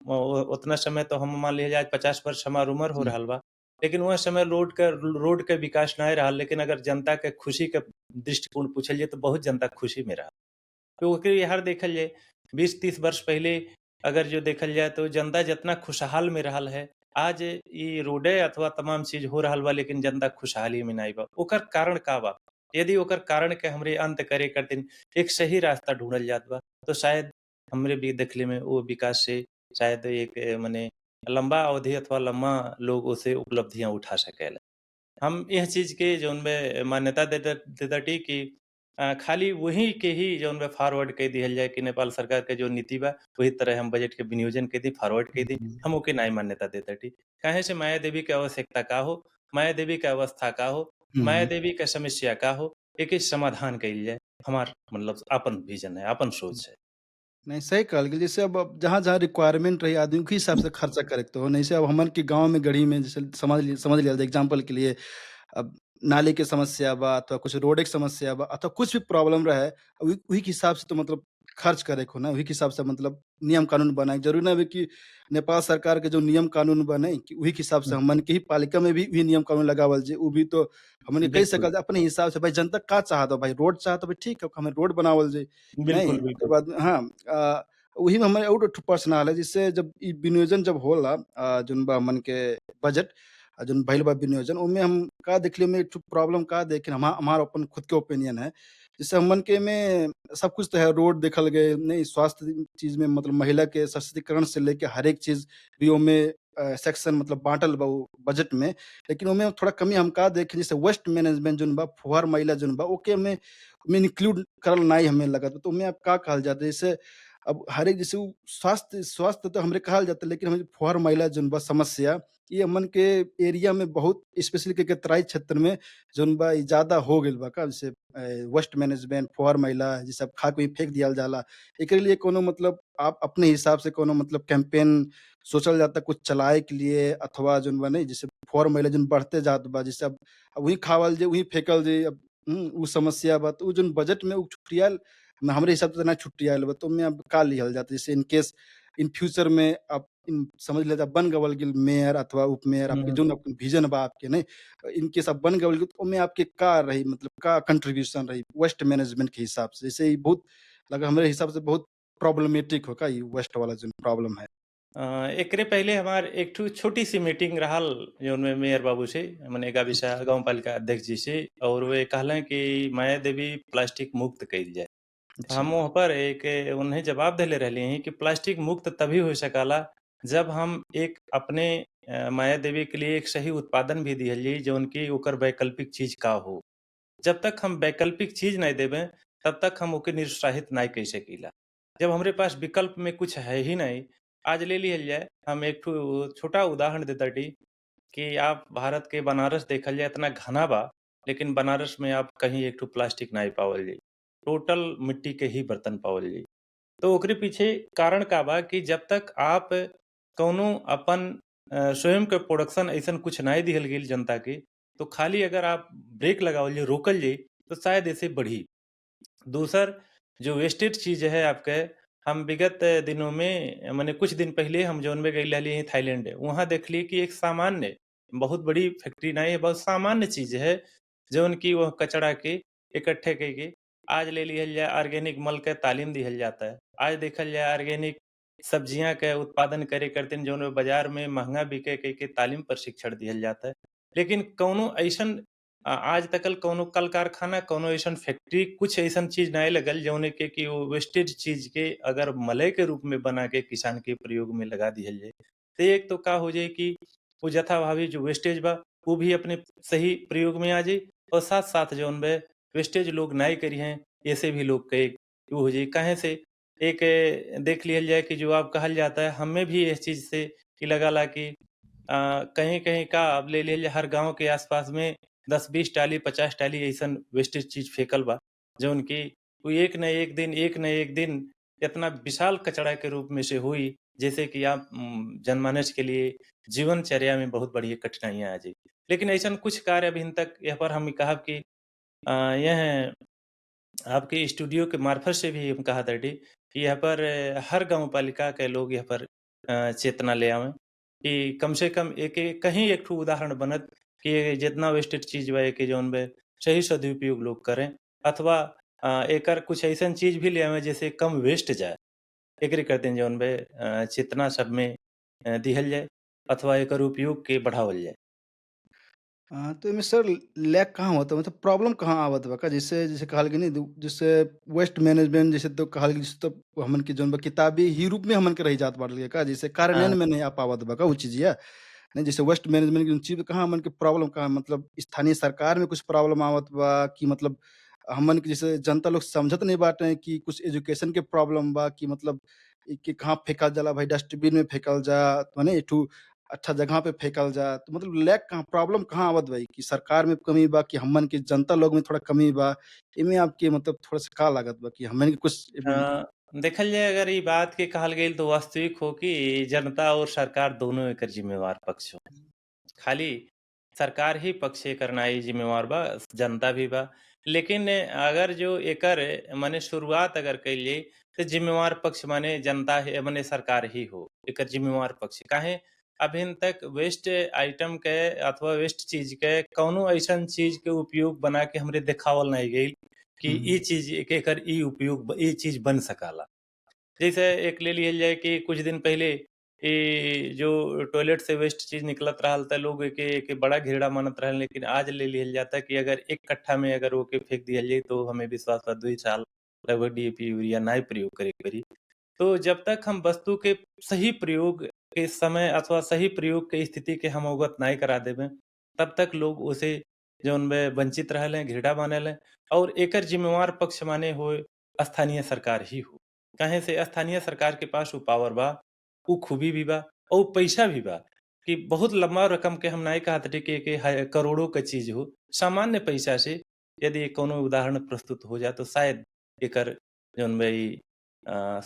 उतना समय तो हम मान लिहल जाए 50 वर्ष हमार उमर हो जी। रहल बा। लेकिन वह समय रोड के विकास नाहीं रहल, लेकिन अगर जनता के खुशी के दृष्टिकोण पूछल जाए तो बहुत जनता खुशी में रहा। तो ओकरे यहाँ देखल जाए 20-30 वर्ष पहले अगर जो देखल जाए तो जनता जितना खुशहाल में रहल है, आज ई रोडे अथवा तमाम चीज़ हो रहल बा लेकिन जनता खुशहाली में नाहीं बा। ओकर कारण का बा? यदि ओकर कारण के हमरे अंत करे खातिर एक सही रास्ता ढूँढल जात बा, तो शायद हमरे भी देखले में वो विकास से शायद एक मने लंबा अवधि अथवा लम्बा लोग ओसे उपलब्धियाँ उठा सकेला। हम यह चीज़ के जौन बे मान्यता देताटी कि खाली वही के ही जौन बा फॉरवर्ड कई दिहल जाए कि नेपाल सरकार के जो नीति बा, वही तरह हम बजट के विनियोजन कई दी, फॉरवर्ड कई दी, हुँ, हम ओके नाहीं मान्यता देताटी। काहे से माया देवी के आवश्यकता का हो, माया देवी के अवस्था का हो, हुँ, माया हुँ। देवी के समस्या का हो, एके समाधान कइल जाए। हमार मतलब आपन विज़न है, आपन सोच है। नहीं, सही कहल गेल। जैसे अब जहाँ-जहाँ रिक्वायरमेंट रही आदमी के हिसाब से खर्चा करे के तो हो। नहीं से अब हमन के गाँव में गढ़ी में जैसे समझ लिया एग्ज़ाम्पल के लिए अब नाली के समस्या बा अथवा कुछ रोड के समस्या बा अथवा कुछ भी प्रॉब्लम रहे, वही के हिसाब से तो मतलब खर्च करे के हो ना, वही के हिसाब से मतलब नियम कानून बनाए। ज़रूरी ना बा कि नेपाल सरकार के जो नियम कानून बने कि वही के हिसाब से हुँ, हमन के ही पालिका में भी वही नियम कानून लगावल जाए। उ भी तो हमन के कही बिल्कुल, सकल अपने हिसाब से भाई जनता का चाहत बा भाई रोड चाहत बा ठीक है, हमें रोड बनावल जाए। नहीं, बिल्कुल, ओकर बिल्कुल। बाद हाँ वही में हमारे और ठो प्रश्न आल है जिससे जब ई विनियोजन जब होला जोन बा हमन के बजट जोन भइल बा विनियोजन ओमे हम का देखलियो में एक ठो प्रॉब्लम का देखे हमार अपन खुद के ओपिनियन है। जैसे हमन के में सब कुछ तो है रोड देखल गए, नहीं स्वास्थ्य चीज़ में मतलब महिला के सशक्तिकरण से लेके हर एक चीज़ भी ओमे सेक्शन मतलब बाँटल बा उ बजट में। लेकिन ओमे थोड़ा कमी हम का देखे जैसे वेस्ट मैनेजमेंट जोन बा, फुहार मैला जोन बा ओके में इंक्लूड करल नाहीं हमें लगत बा। तो ओमे अब का कहल जाता है जैसे अब हर एक जैसे उ स्वास्थ्य स्वास्थ्य तो हमरे कहल जाता, लेकिन हम फुहर मैला जौन बा समस्या, ये हमन के एरिया में बहुत स्पेशली करके तराई क्षेत्र में जौन बा इ ज़्यादा हो गइल बा का। जैसे वेस्ट मैनेजमेंट, फुहर मैला जैसे अब खा के वहीं फेंक दिहल जाला। एकरे लिए कोनो मतलब आप अपने हिसाब से कोनो मतलब कैंपेन सोचल जाता कुछ चलाए के लिए, अथवा जौन बा नहीं जैसे फुहर मैला जौन बढ़ते जात बा, जैसे अब वहीं खावल जाई, वहीं फेंकल जाई। अब उ समस्या बा, तो उ जौन बजट में उ छुटियाल ना हमरे हिसाब से ना छुट्टी आयल बा, तो ओमे अब का लिहल जाता? जैसे इन केस इन फ्यूचर में आप इन समझ लेते बन गवल गेल मेयर अथवा उप-मेयर, आपके हुँ। जोन आपके विज़न बा आपके नहीं, इन केस आप बन गवल गेल, तो ओमे आपके का रही मतलब का कंट्रीब्यूशन रही वेस्ट मैनेजमेंट के हिसाब से? जैसे ई बहुत लगा हमरे हिसाब से बहुत प्रॉब्लमेटिक हो का ई वेस्ट वाला जोन प्रॉब्लम है? एकरे पहले हमार एक ठो छोटी-सी मीटिंग रहल जौन में मेयर बाबू से मने विशा गाँव पालिका अध्यक्ष जी से, और वे कहलें कि माया देवी प्लास्टिक मुक्त कइल जाए। तो अच्छा। हम वहाँ पर एक उन्हें जवाब देले रहली हई कि प्लास्टिक मुक्त तभी हो सकाला जब हम एक अपने माया देवी के लिए एक सही उत्पादन भी दिहल जाई जौन कि ओकर वैकल्पिक चीज़ का हो। जब तक हम वैकल्पिक चीज़ नहीं देबे, तब तक हम ओके निरुत्साहित नहीं कई सकीला। जब हमरे पास विकल्प में कुछ है ही नहीं, आज ले लिहल जाए, हम एक ठो छोटा उदाहरण देताटी कि आप भारत के बनारस देखल जाए इतना घना बा, लेकिन बनारस में आप कहीं एक ठो प्लास्टिक नहीं पावल जाई। टोटल मिट्टी के ही बर्तन पावल जाई। तो ओकरे पीछे कारण का बा कि जब तक आप कौनो अपन स्वयं के प्रोडक्शन अइसन कुछ नहीं दिहल गइल जनता के, तो खाली अगर आप ब्रेक लगावल जाई, रोकल जाई, तो शायद ऐसे बढ़ी। दूसर जो वेस्टेज चीज़ है आपके, हम विगत दिनों में माने कुछ दिन पहले हम जौन में गइल रहली थाईलैंड, वहाँ देखली कि एक सामान्य, बहुत बड़ी फैक्ट्री नहीं है, बहुत सामान्य चीज़ है, जौन कि वह कचरा के इकट्ठे कइके आज ले लिहल जाए ऑर्गेनिक मल के तालीम दिहल जाता है। आज देखल जाए ऑर्गेनिक सब्जियाँ के उत्पादन करे खातिर जौन बाज़ार में महँगा बिके कइ के तालीम प्रशिक्षण दिहल जाता है। लेकिन कौनो अइसन आज तकल कौनो कल कारखाना, कौनो अइसन फैक्ट्री, कुछ अइसन चीज़ नाहीं लगल जौने के कि वो वेस्टेज चीज़ के अगर मलय के रूप में बना के किसान के प्रयोग में लगा दिहल जाए। तो एक तो का हो जाई कि वो जथाभावी जो वेस्टेज बा, वो भी अपने सही प्रयोग में आ जाई, और साथ-साथ जौन बा वेस्टेज लोग नाहीं करिहें, ऐसे भी लोग के वो हो जाई। काहे से एक देख लिहल जाए कि जो अब कहल जाता है, हमें भी इस चीज़ से कि लगला कि कहीं-कहीं का अब ले लिहल जाए हर गाँव के आस-पास में 10-20 टाली 50 टाली अइसन वेस्टेज चीज़ फेकल बा, जौन कि वो एक न एक दिन इतना विशाल कचरा के रूप में से होई, जैसे कि आप जनमानस के लिए जीवनचर्या में बहुत बड़ी कठिनाइयाँ आ जाई। लेकिन अइसन कुछ कार्य अभिन तक यहाँ पर हम कहब कि यह आपके स्टूडियो के मार्फत से भी हम कहा ताटी कि यहाँ पर हर गाँव पालिका के लोग यहाँ पर चेतना ले आवें कि कम से कम एक कहीं एक ठो उदाहरण बनत कि जितना वेस्टेज चीज़ बा एके जौन बा सही सदुपयोग लोग करें, अथवा एकर कुछ अइसन चीज़ भी ले आवें जैसे कम वेस्ट जाए। एकरे खातिर जौन बा चेतना सब में दिहल जाए, अथवा एकर उपयोग के बढ़ावल जाए। तो एमे सर लैग कहाँ होता है? मतलब प्रॉब्लम कहाँ आवत बा का? जैसे जैसे कहल कि नहीं जैसे वेस्ट मैनेजमेंट जैसे तो कहल कि तो हमन के जौन बा किताबी ही रूप में हमन के रह जात बाटे का? जैसे कार्यान्वयन हाँ। में नहीं आ पावत बा का उ चीज़िया? नहीं जैसे वेस्ट मैनेजमेंट की चीज़ कहाँ हमन के प्रॉब्लम कहाँ मतलब स्थानीय सरकार में कुछ प्रॉब्लम आवत बा कि मतलब हमन के जैसे जनता लोग समझत नहीं बाटे कि कुछ एजुकेशन के प्रॉब्लम बा कि मतलब इ के कहाँ फेकल जाला भाई डस्टबिन में फेकल जा, माने एठू अच्छा जगह पे फेकल जा, तो मतलब लैक कहाँ प्रॉब्लम कहाँ आवत बा कि सरकार में कमी बा कि हमन के जनता लोग में थोड़ा कमी बा? इमे आपके मतलब थोड़ा-सा का लागत बा कि हमन के कुछ एमे देखल जाए अगर ई बात के कहल गइल तो वास्तविक हो कि जनता और सरकार दोनों एकर जिम्मेवार पक्ष हो। खाली सरकार ही पक्ष एकर नाहीं जिम्मेवार बा, जनता भी बा। लेकिन अगर जो एकर माने शुरुआत अगर कइल जाई, तो जिम्मेवार पक्ष माने जनता है माने सरकार ही हो, एकर जिम्मेवार पक्ष। काहे? अभिन तक वेस्ट आइटम के अथवा वेस्ट चीज़ के कौनो अइसन चीज़ के उपयोग बना के हमरे देखावल नाहीं गइल कि ई हुँ, चीज़ एकर ई उपयोग ई चीज़ बन सकाला। जैसे एक ले लिहल जाए कि कुछ दिन पहले जो टॉयलेट से वेस्ट चीज़ निकलत रहल त लोग एके एके बड़ा घृणा मानत रहल, लेकिन आज ले लिहल जाता कि अगर 1 कट्ठा में अगर ओके फेंक दिहल जाई तो हमें विश्वास बा 2 साल लगभग डीएपी, यूरिया नाहीं प्रयोग करे के पड़ी। तो जब तक हम वस्तु के सही प्रयोग के समय अथवा सही प्रयोग के स्थिति के हम अवगत नाहीं करा देबें, तब तक लोग ओसे जौन बा वंचित रहेले, घृणा मानेले, और एकर जिम्मेवार पक्ष माने होए स्थानीय सरकार ही हो। काहे से स्थानीय सरकार के पास उ पावर बा, उ खूबी भी बा और पैसा भी बा कि बहुत लंबा रकम के हम नाहीं कहत हटी कि करोड़ों क चीज़ हो। सामान्य पैसा से यदि कौनो उदाहरण प्रस्तुत हो जाए तो शायद एकर जौन बा ई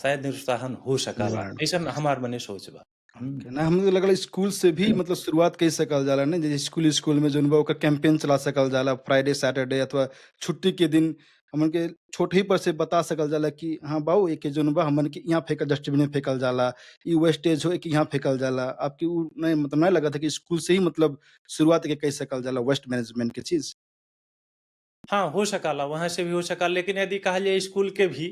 शायद निरुत्साहन हो सकाला। निवारण। अइसन हमार मने सोच बा। हुँ। ओके, ना हमके लगल स्कूल से भी मतलब शुरुआत कई सकल जाला ना, जैसे स्कूल में जौन बा ओकर कैंपेन चला सकल जाला, फ्राइडे, सैटरडे अथवा छुट्टी के दिन हमन के छोट ही पर से बता सकल जाला कि हाँ बाऊ एके जौन बा हमन के यहाँ फेकल डस्टबिन में फेकल जाला, ई वेस्टेज हो एके यहाँ फेकल जाला। आपके उ नहीं मतलब नहीं लगत है कि स्कूल से ही मतलब शुरुआत के कई सकल जाला वेस्ट मैनेजमेंट के चीज़? हाँ, हो सकाला, वहाँ से भी हो सकाला, लेकिन यदि कहल जाए स्कूल के भी,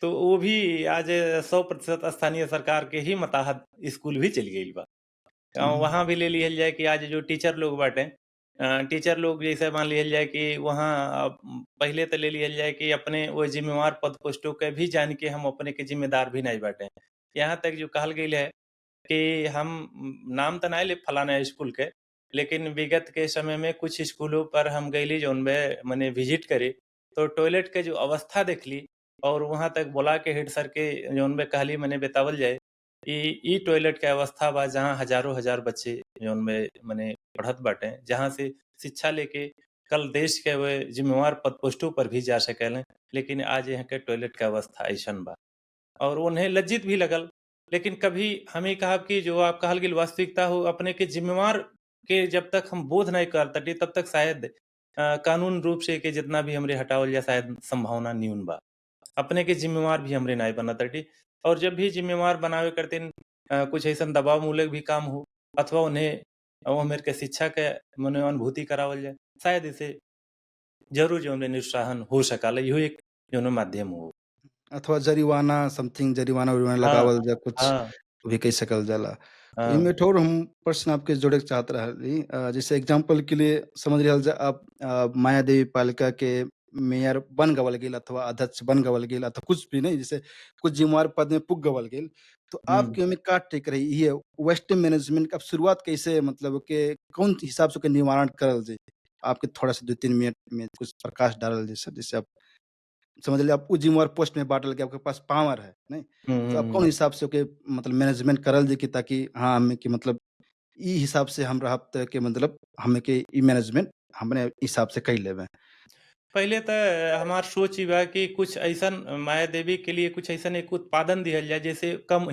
तो वो भी आज 100% स्थानीय सरकार के ही मताहत स्कूल भी चल गइल बा। हुँ, वहाँ भी ले लिहल जाए कि आज जो टीचर लोग बाटे टीचर लोग जैसे मान लिहल जाए कि वहाँ पहिले तो ले लिहल जाए कि अपने वो ज़िम्मेवार पद पोस्टों के भी जान के हम अपने के ज़िम्मेदार भी नहीं बाटे। यहाँ तक जो कहल गइल है कि हम नाम तो नहीं लेब फलाना स्कूल के, लेकिन विगत के समय में कुछ स्कूलों पर हम गइली जौन में मने विज़िट करे, तो टॉयलेट के जो अवस्था देखली और वहाँ तक बोला के हेड सर के जौन में कहली मने बतावल जाए ई टॉयलेट के अवस्था बा जहाँ हज़ारों हज़ार बच्चे जौन में मने पढ़त बाटे, जहाँ से शिक्षा लेके कल देश के वे ज़िम्मेवार पद पोस्टों पर भी जा सकेलें, लेकिन आज यहाँ के टॉयलेट के अवस्था अइसन बा। और उन्हें लज्जित भी लगल। लेकिन कभी हमें कहब कि जो आप कहल गेल वास्तविकता हो अपने के ज़िम्मेवार के जब तक हम बोध नहीं करतटी तब तक शायद कानून रूप से एके जितना भी हमरे हटावल जाए शायद संभावना न्यून बा। अपने के ज़िम्मेवार भी हमरे नाहीं बनतटी और जब भी ज़िम्मेवार बनावे करतिन कुछ अइसन दबावमूलक भी काम हो अथवा उन्हें वो मेर के शिक्षा के मने अनुभूति करावल जाए, शायद इसे ज़रूर जौन है निरुत्साहन हो सकाला। इहो एक जौन माध्यम हो। अथवा जरिवाना समथिंग जरिवाना-उरिवाना हाँ, लगावल जा कुछ हाँ, भी कई सकल जाला। तो हाँ। इनमें एक और हम प्रश्न आपके जोड़े के चाहत रहली जैसे एग्जांपल के लिए समझ लिहल जा आप माया देवी पालिका के मेयर बन गवल गेल अथवा अध्यक्ष बन गवल गेल अथवा कुछ भी नहीं जैसे कुछ जिम्मेवार पद में पुग गवल गेल। तो हुँ। आपके ओमे का टेक रही ये वेस्ट मैनेजमेंट का शुरुआत कैसे मतलब के कौन हिसाब से ओके निवारण करल जाई? आपके थोड़ा-सा 2-3 मिनट में कुछ प्रकाश डालल जाई सर, जिससे आप समझ लीजिए आप जिम्मेवार पोस्ट में बाँटल के आपके पास पावर है, नहीं? हुँ, तो आप हुँ, कौन हुँ। हिसाब से ओके मतलब मैनेजमेंट करल जी कि ताकि हाँ, हमें कि मतलब ई हिसाब से हम रहब त के मतलब हमें के ई मैनेजमेंट हमरे हिसाब से कई लेबे। पहिले त हमार सोच ई बा कि कुछ अइसन माया देवी के लिए कुछ अइसन एक उत्पादन दिहल जाए जैसे कम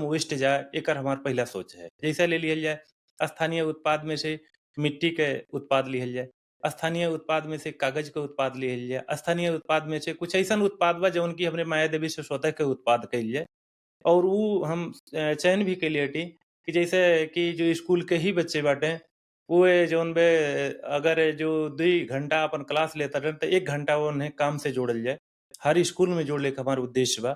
वेस्ट जाए, एकर हमार पहिला सोच है। जैसे ले लिहल जाए स्थानीय उत्पाद में से मिट्टी के उत्पाद लिहल जाए, स्थानीय उत्पाद में से कागज़ के उत्पाद लिहल जाए, स्थानीय उत्पाद में से कुछ अइसन उत्पाद बा जौन कि हमरे माया देवी से स्वतः के उत्पाद कइल जाए। और ऊ हम चयन भी कइले हटी कि जैसे कि जो स्कूल के ही बच्चे बाटे, उहे जौन बे अगर जो 2 घंटा अपन क्लास लेत हटन त 1 घंटा उन्हें काम से जोड़ल जाए। हर स्कूल में जोड़ले के हमार उद्देश्य बा।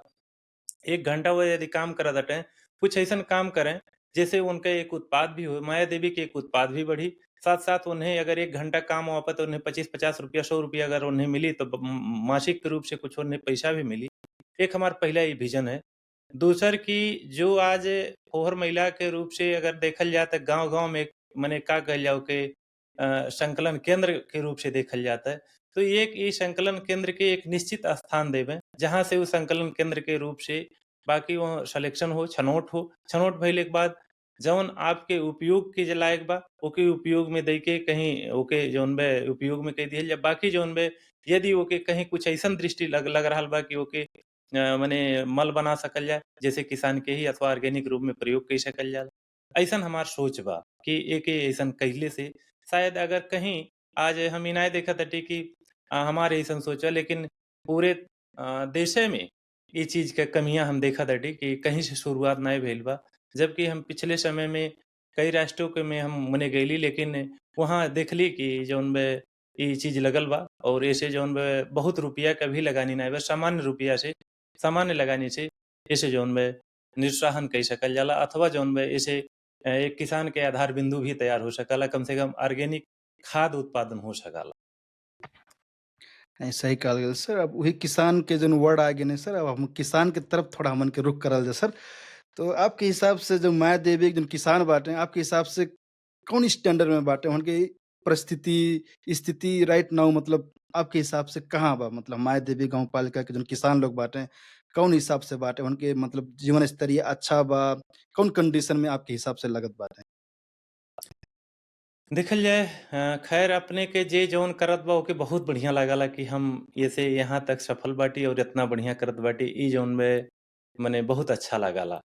1 घंटा वो यदि काम करत हटें, कुछ ऐसन काम करें, जैसे उनका एक उत्पाद भी हो, माया देवी के एक उत्पाद भी बढ़ी, साथ-साथ उन्हें अगर 1 घंटा काम हो आपा तो उन्हें 25-50 रुपया, ₹100 अगर उन्हें मिली तो मासिक के रूप से कुछ उन्हें पैसा भी मिली। एक हमारा पहला ये विज़न है। दूसर कि जो आज फोहर महिला के रूप से अगर देखल जाए तो गाँव-गाँव में मने का कहल जाओ कि संकलन केंद्र के रूप से देखल जाता है। तो एक ये संकलन केंद्र के एक निश्चित स्थान देवें, जहाँ से वो संकलन केंद्र के रूप से बाकी वहाँ सलेक्शन हो, छनौट भइले के बाद जौन आपके उपयोग के जे लायक बा, ओके उपयोग में दई के कहीं ओके जौन बे उपयोग में कई दिहल जाए। बाकी जौन बे यदि ओके कहीं कुछ अइसन दृष्टि लग लग रहल बा कि ओके मने मल बना सकल जाए, जैसे किसान के ही अथवा ऑर्गेनिक रूप में प्रयोग कई सकल जाला। अइसन हमार सोच बा कि एके अइसन कइले से शायद अगर कहीं आज हम ई नाहीं देखत हटी कि हमार अइसन सोच है लेकिन पूरे देशे में ये चीज़ के कमियाँ हम देखत हटी कि कहीं से शुरुआत नाहीं भइल बा। जबकि हम पिछले समय में कई राष्ट्रों के में हम मने गइली लेकिन वहाँ देखली कि जौन बे ई चीज़ लगल बा और ऐसे जौन बे बहुत रुपया क भी लगानी नाहीं बा, सामान्य रुपया से सामान्य लगानी से ऐसे जौन बे निरुत्साहन कई सकल जाला अथवा जौन बे ऐसे एक किसान के आधार बिंदु भी तैयार हो सकला, कम से कम ऑर्गेनिक खाद उत्पादन हो सकला। नहीं, सही कहल गेल सर। अब वही किसान के जौन वर्ड आ गेने सर, अब हम किसान के तरफ थोड़ा हमन के रुख करल जाए सर। तो आपके हिसाब से जो माया देवी जौन किसान बाटे, आपके हिसाब से कौन स्टैंडर्ड में बाटे? उनके परिस्थिति, स्थिति राइट नाउ मतलब आपके हिसाब से कहाँ बा? मतलब माय देवी गाँव पालिका के जौन किसान लोग बाटे, कौन हिसाब से बाटे? उनके मतलब जीवन स्तरीय अच्छा बा? कौन कंडीशन में आपके हिसाब से लगत बाटे? देखल जाए खैर अपने के जे जौन करत बा ओके बहुत बढ़िया लागला कि हम ऐसे यहाँ तक सफल बाटी और इतना बढ़िया करत बाटी ई जौन में मने बहुत अच्छा लागला।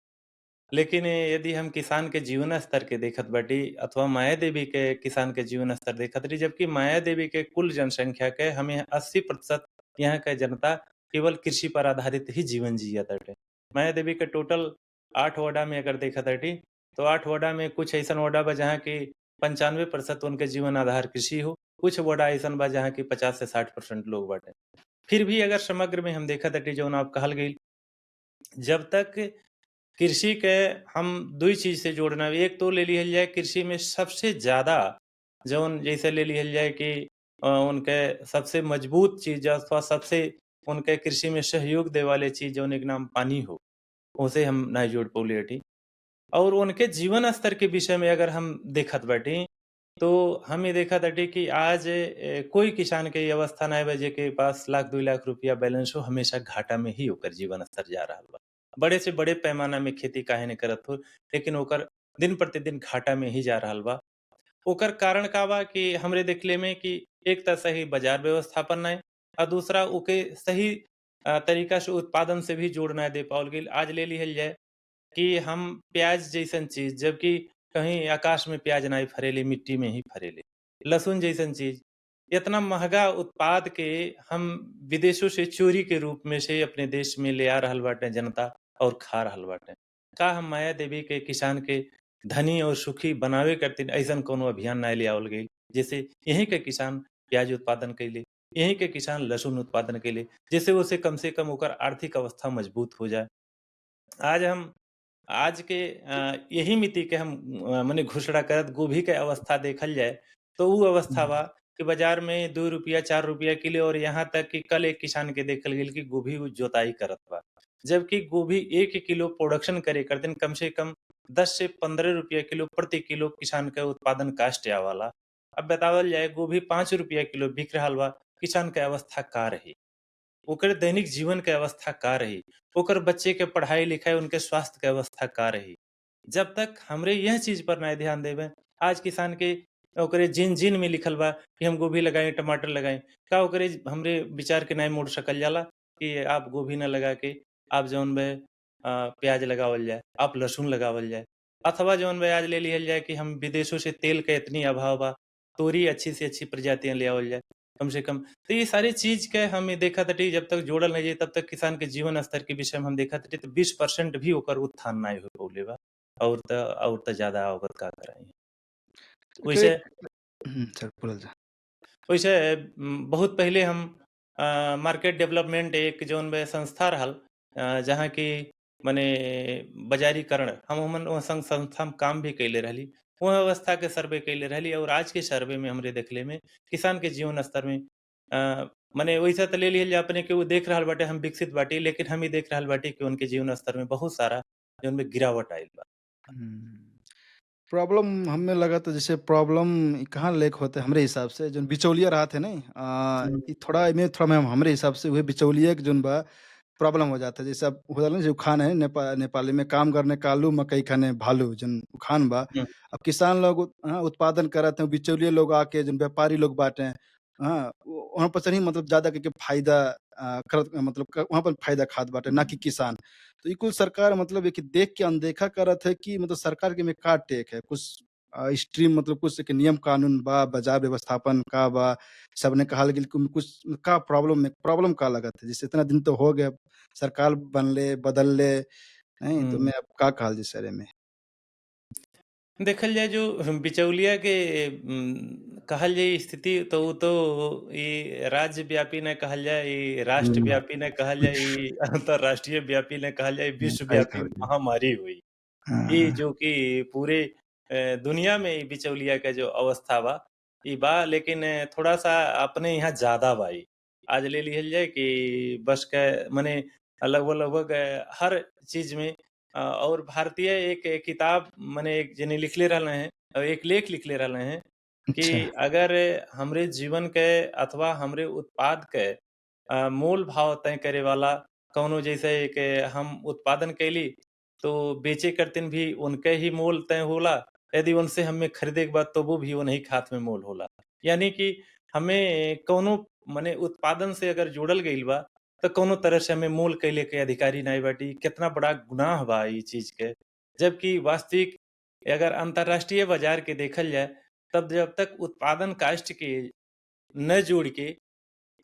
लेकिन यदि हम किसान के जीवन स्तर के देखत बाटी अथवा माया देवी के किसान के जीवन स्तर देखत रही, जबकि माया देवी के कुल जनसंख्या के हमें 80% यहाँ के जनता केवल कृषि पर आधारित ही जीवन जियत हटे। माया देवी के टोटल 8 वडा में अगर देखत हटी, तो 8 वडा में कुछ अइसन वडा बा जहाँ की 95% उनके जीवन आधार कृषि हो, कुछ वडा अइसन बा जहाँ की 50 से 60% लोग बाटे। फिर भी अगर समग्र में हम देखत हटी जौन आप कहल गइल, जब तक कृषि के हम 2 चीज़ से जोड़ना एक तो ले लिहल जाए कृषि में सबसे ज़्यादा जौन जैसे ले लिहल जाए कि उनके सबसे मजबूत चीज़ अथवा सबसे उनके कृषि में सहयोग दे वाले चीज़ जौन एक नाम पानी हो, उसे हम नाहीं जोड़ पौले हटी। और उनके जीवन स्तर के विषय में अगर हम देखत बाटी, तो हम ये देखत हटी कि आज कोई किसान के ये अवस्था नाहीं बा जेके पास लाख 2 लाख रुपया बैलेंस हो, हमेशा घाटा में ही ओकर जीवन स्तर जा रहल बा। बड़े से बड़े पैमाना में खेती काहे नहीं करत हो, लेकिन ओकर दिन प्रतिदिन घाटा में ही जा रहल बा। ओकर कारण का बा कि हमरे देखले में कि एक त सही बाजार व्यवस्थापन नाहीं और दूसरा ओके सही तरीका से उत्पादन से भी जोड़ नाहीं दे पावल गइल। आज ले लिहल जाए कि हम प्याज जैसन चीज़ जबकि कहीं आकाश में प्याज नहीं फरेले, मिट्टी में ही फरेले। लहसुन जैसन चीज़, इतना महँगा उत्पाद के हम विदेशों से चोरी के रूप में से अपने देश में ले आ रहल बाटे जनता और खा रहल बाटे। का हम माया देवी के किसान के धनी और सुखी बनावे खातिर अइसन कौनो अभियान नाहीं ले आवल गइल, जैसे यहीं के किसान प्याज उत्पादन कइले, यहीं के किसान लहसुन उत्पादन कइले, जैसे ओसे कम से कम ओकर आर्थिक अवस्था मजबूत हो जाए। आज हम आज के यही मिति के हम मने घोषणा करत गोभी के अवस्था देखल जाए, तो उ अवस्था बा हुँ, कि बाज़ार में ₹2 ₹4 किलो और यहाँ तक कि कल एक किसान के देखल गेल कि गोभी उ जोताई करत बा। जबकि गोभी 1 किलो प्रोडक्शन करे खातिर कम से कम 10 से ₹15 किलो प्रति किलो किसान के उत्पादन कास्ट आवेला। अब बतावल जाए गोभी ₹5 किलो बिक रहल बा, किसान के अवस्था का रही? ओकर दैनिक जीवन के अवस्था का रही? ओकर बच्चे के पढ़ाई-लिखाई, उनके स्वास्थ्य के अवस्था का रही? जब तक हमरे यह चीज़ पर नहीं ध्यान देबे, आज किसान के ओकरे जीन-जीन में लिखल बा कि हम गोभी लगाई, टमाटर लगाई। का ओकरे हमरे विचार के नहीं मोड़ सकल जाला कि आप गोभी ना लगा के आप जौन बे प्याज लगावल जाए, आप लहसुन लगावल जाए। अथवा जौन बे आज ले लिहल जाए कि हम विदेशों से तेल के इतनी अभाव बा, तोरी अच्छी से अच्छी प्रजातियाँ ले आवल जाए, कम से कम। तो ये सारी चीज़ के हम ये देखत हटी जब तक जोड़ल नहीं जाई तब तक किसान के जीवन स्तर के विषय में हम देखत हटी तो 20% भी ओकर उत्थान नहीं हो पौले बा। और त ज़्यादा आवत का कराई। एकरे वैसे सर बोलल जा। वैसे बहुत पहले हम मार्केट डेवलपमेंट एक जौन बे संस्था रहल जहाँ की मने बाज़ारीकरण हम ओमन ओ संस्था में काम भी कइले रहली। वो अवस्था के सर्वे कइले रहली और आज के सर्वे में हमरे देखले में किसान के जीवन स्तर में मने वैसा त ले लिहल जाए अपने के वो देख रहल बाटे हम विकसित बाटी, लेकिन हम ही देख रहल बाटी कि उनके जीवन स्तर में बहुत सारा जौन में गिरावट आइल बा। हुँ। प्रॉब्लम हमें लगा था जैसे प्रॉब्लम कहाँ लेक होते हैं हमरे हिसाब से जोन बिचौलिया रहत है नहीं हुँ, इ थोड़ा एमे थोड़ा मैं हमरे हिसाब से उहे बिचौलिया के जोन बा प्रॉब्लम हो जाता है जैसे अब हो जाला ना जो उखान है नेपाली में काम करने कालू मकई खाने भालू जोन उखान बा हुँ, अब किसान लोग उत्पादन करत हैं बिचौलिया लोग आके जोन व्यापारी लोग बाटे हैं वहाँ पर से ही मतलब ज्यादा करके फायदा करत मतलब वहाँ पर फायदा खात बाटे ना कि किसान तो ई कुल सरकार मतलब है कि देख के अनदेखा करत है कि मतलब सरकार के में का टेक है कुछ स्ट्रीम मतलब कुछ के नियम कानून बा बाजार व्यवस्थापन का बा सबने कहल गेल कि कुछ का प्रॉब्लम का लगत है जैसे इतना दिन तो हो गया सरकार बनले बदलले नहीं तो हुँ। मैं अब का कहल जी सर एमे देखल जाए जो बिचौलिया के कहल जाए स्थिति तो उ तो ई राज्यव्यापी न कहल जाए, ई हुँ। राष्ट्रव्यापी न कहल जाए, ई अंतर्राष्ट्रीय व्यापी न कहल जाए, सही विश्वव्यापी कहल जी। महामारी हुई। हाँ, ई हाँ। जो कि पूरे दुनिया में ई बिचौलिया के जो अवस्था बा, ई बा लेकिन थोड़ा-सा अपने यहाँ ज़्यादा बा ई। आज ले लिहल जाए कि बस के मने लगभग-लगभग हर चीज़ में और भारतीय एक किताब मने एक जने लिखले रहले हैं एक लेख लिखले रहले हैं कि अच्छा, अगर हमरे जीवन के अथवा हमरे उत्पाद के मोल भाव तय करे वाला कौनो जैसे कि हम उत्पादन कैली तो बेचे करतिन भी उनके ही मोल तय होला। यदि उनसे हमें खरीदे के बाद तो वो भी उन्हीं के हाथ में मोल होला। यानी कि हमें कौनो माने उत्पादन से अगर जोड़ल गइल बा तो कौनो तरह से हमें मोल कैले के अधिकारी नाहीं बाटी। कितना बड़ा गुनाह बा ई चीज़ के। जबकि वास्तविक अगर अंतर्राष्ट्रीय बाजार के देखल जाए तब जब तक उत्पादन कास्ट के न जोड़ के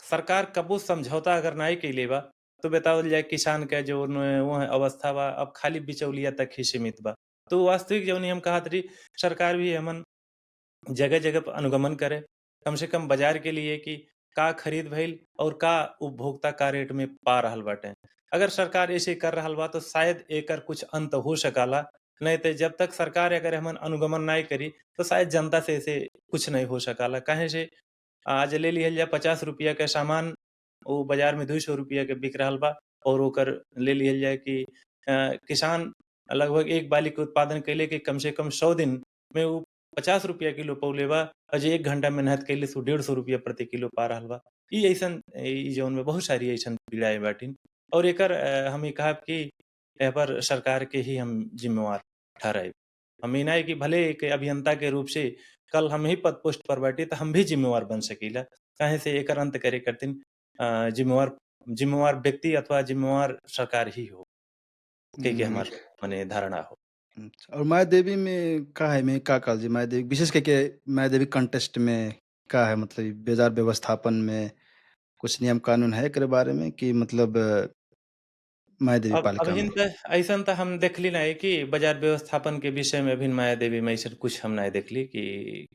सरकार कबो समझौता अगर नाहीं कइले बा, तो बतावल जाए किसान के जौन वो अवस्था बा अब खाली बिचौलिया तक ही सीमित बा। तो वास्तविक जौन हम कहत रही सरकार भी हमन जगह-जगह पे अनुगमन करे। कम से कम बाज़ार के लिए कि का खरीद भइल और का उपभोक्ता का रेट में पा रहल बाटे। अगर सरकार ऐसे कर रहल बा तो शायद एकर कुछ अंत हो सकाला। नहीं तो जब तक सरकार अगर हमन अनुगमन नाहीं करी तो शायद जनता से ऐसे कुछ नहीं हो सकाला। काहे से आज ले लिहल जाए ₹50 के सामान वो बाज़ार में ₹200 के बिक रहल बा और ओकर ले लिहल जाए कि किसान लगभग एक बाली के उत्पादन कैले कि कम से कम 100 दिन में वो ₹50 किलो पौले बा और जे 1 घंटा मेहनत कैले सो ₹150 प्रति किलो पा रहल बा। ई अइसन ई जौन में बहुत सारी अइसन पीड़ाएँ बाटिन और एकर हम ई कहब कि एह पर सरकार के ही हम ज़िम्मेवार ठहराइब। हम ई नाहीं कि भले एक अभियंता के रूप से कल हम ही पद पोस्ट पर बाटी तो हम भी ज़िम्मेवार बन सकीला। काहे से एकर अंत करे खातिन ज़िम्मेवार ज़िम्मेवार व्यक्ति अथवा ज़िम्मेवार सरकार ही हो, कहि के हुँ। हमार माने धारणा हो। अच्छा और मायादेवी में का है में का काल जी मायादेवी विशेष करके मायादेवी कंटेस्ट में का है मतलब ई बाज़ार व्यवस्थापन में कुछ नियम कानून है एकरे बारे में कि मतलब मायादेवी अब पालिका में? अबहिन त अइसन त हम देखली नाहीं कि बाज़ार व्यवस्थापन के विषय में अभिन मायादेवी में अइसन कुछ हम नाहीं देखली कि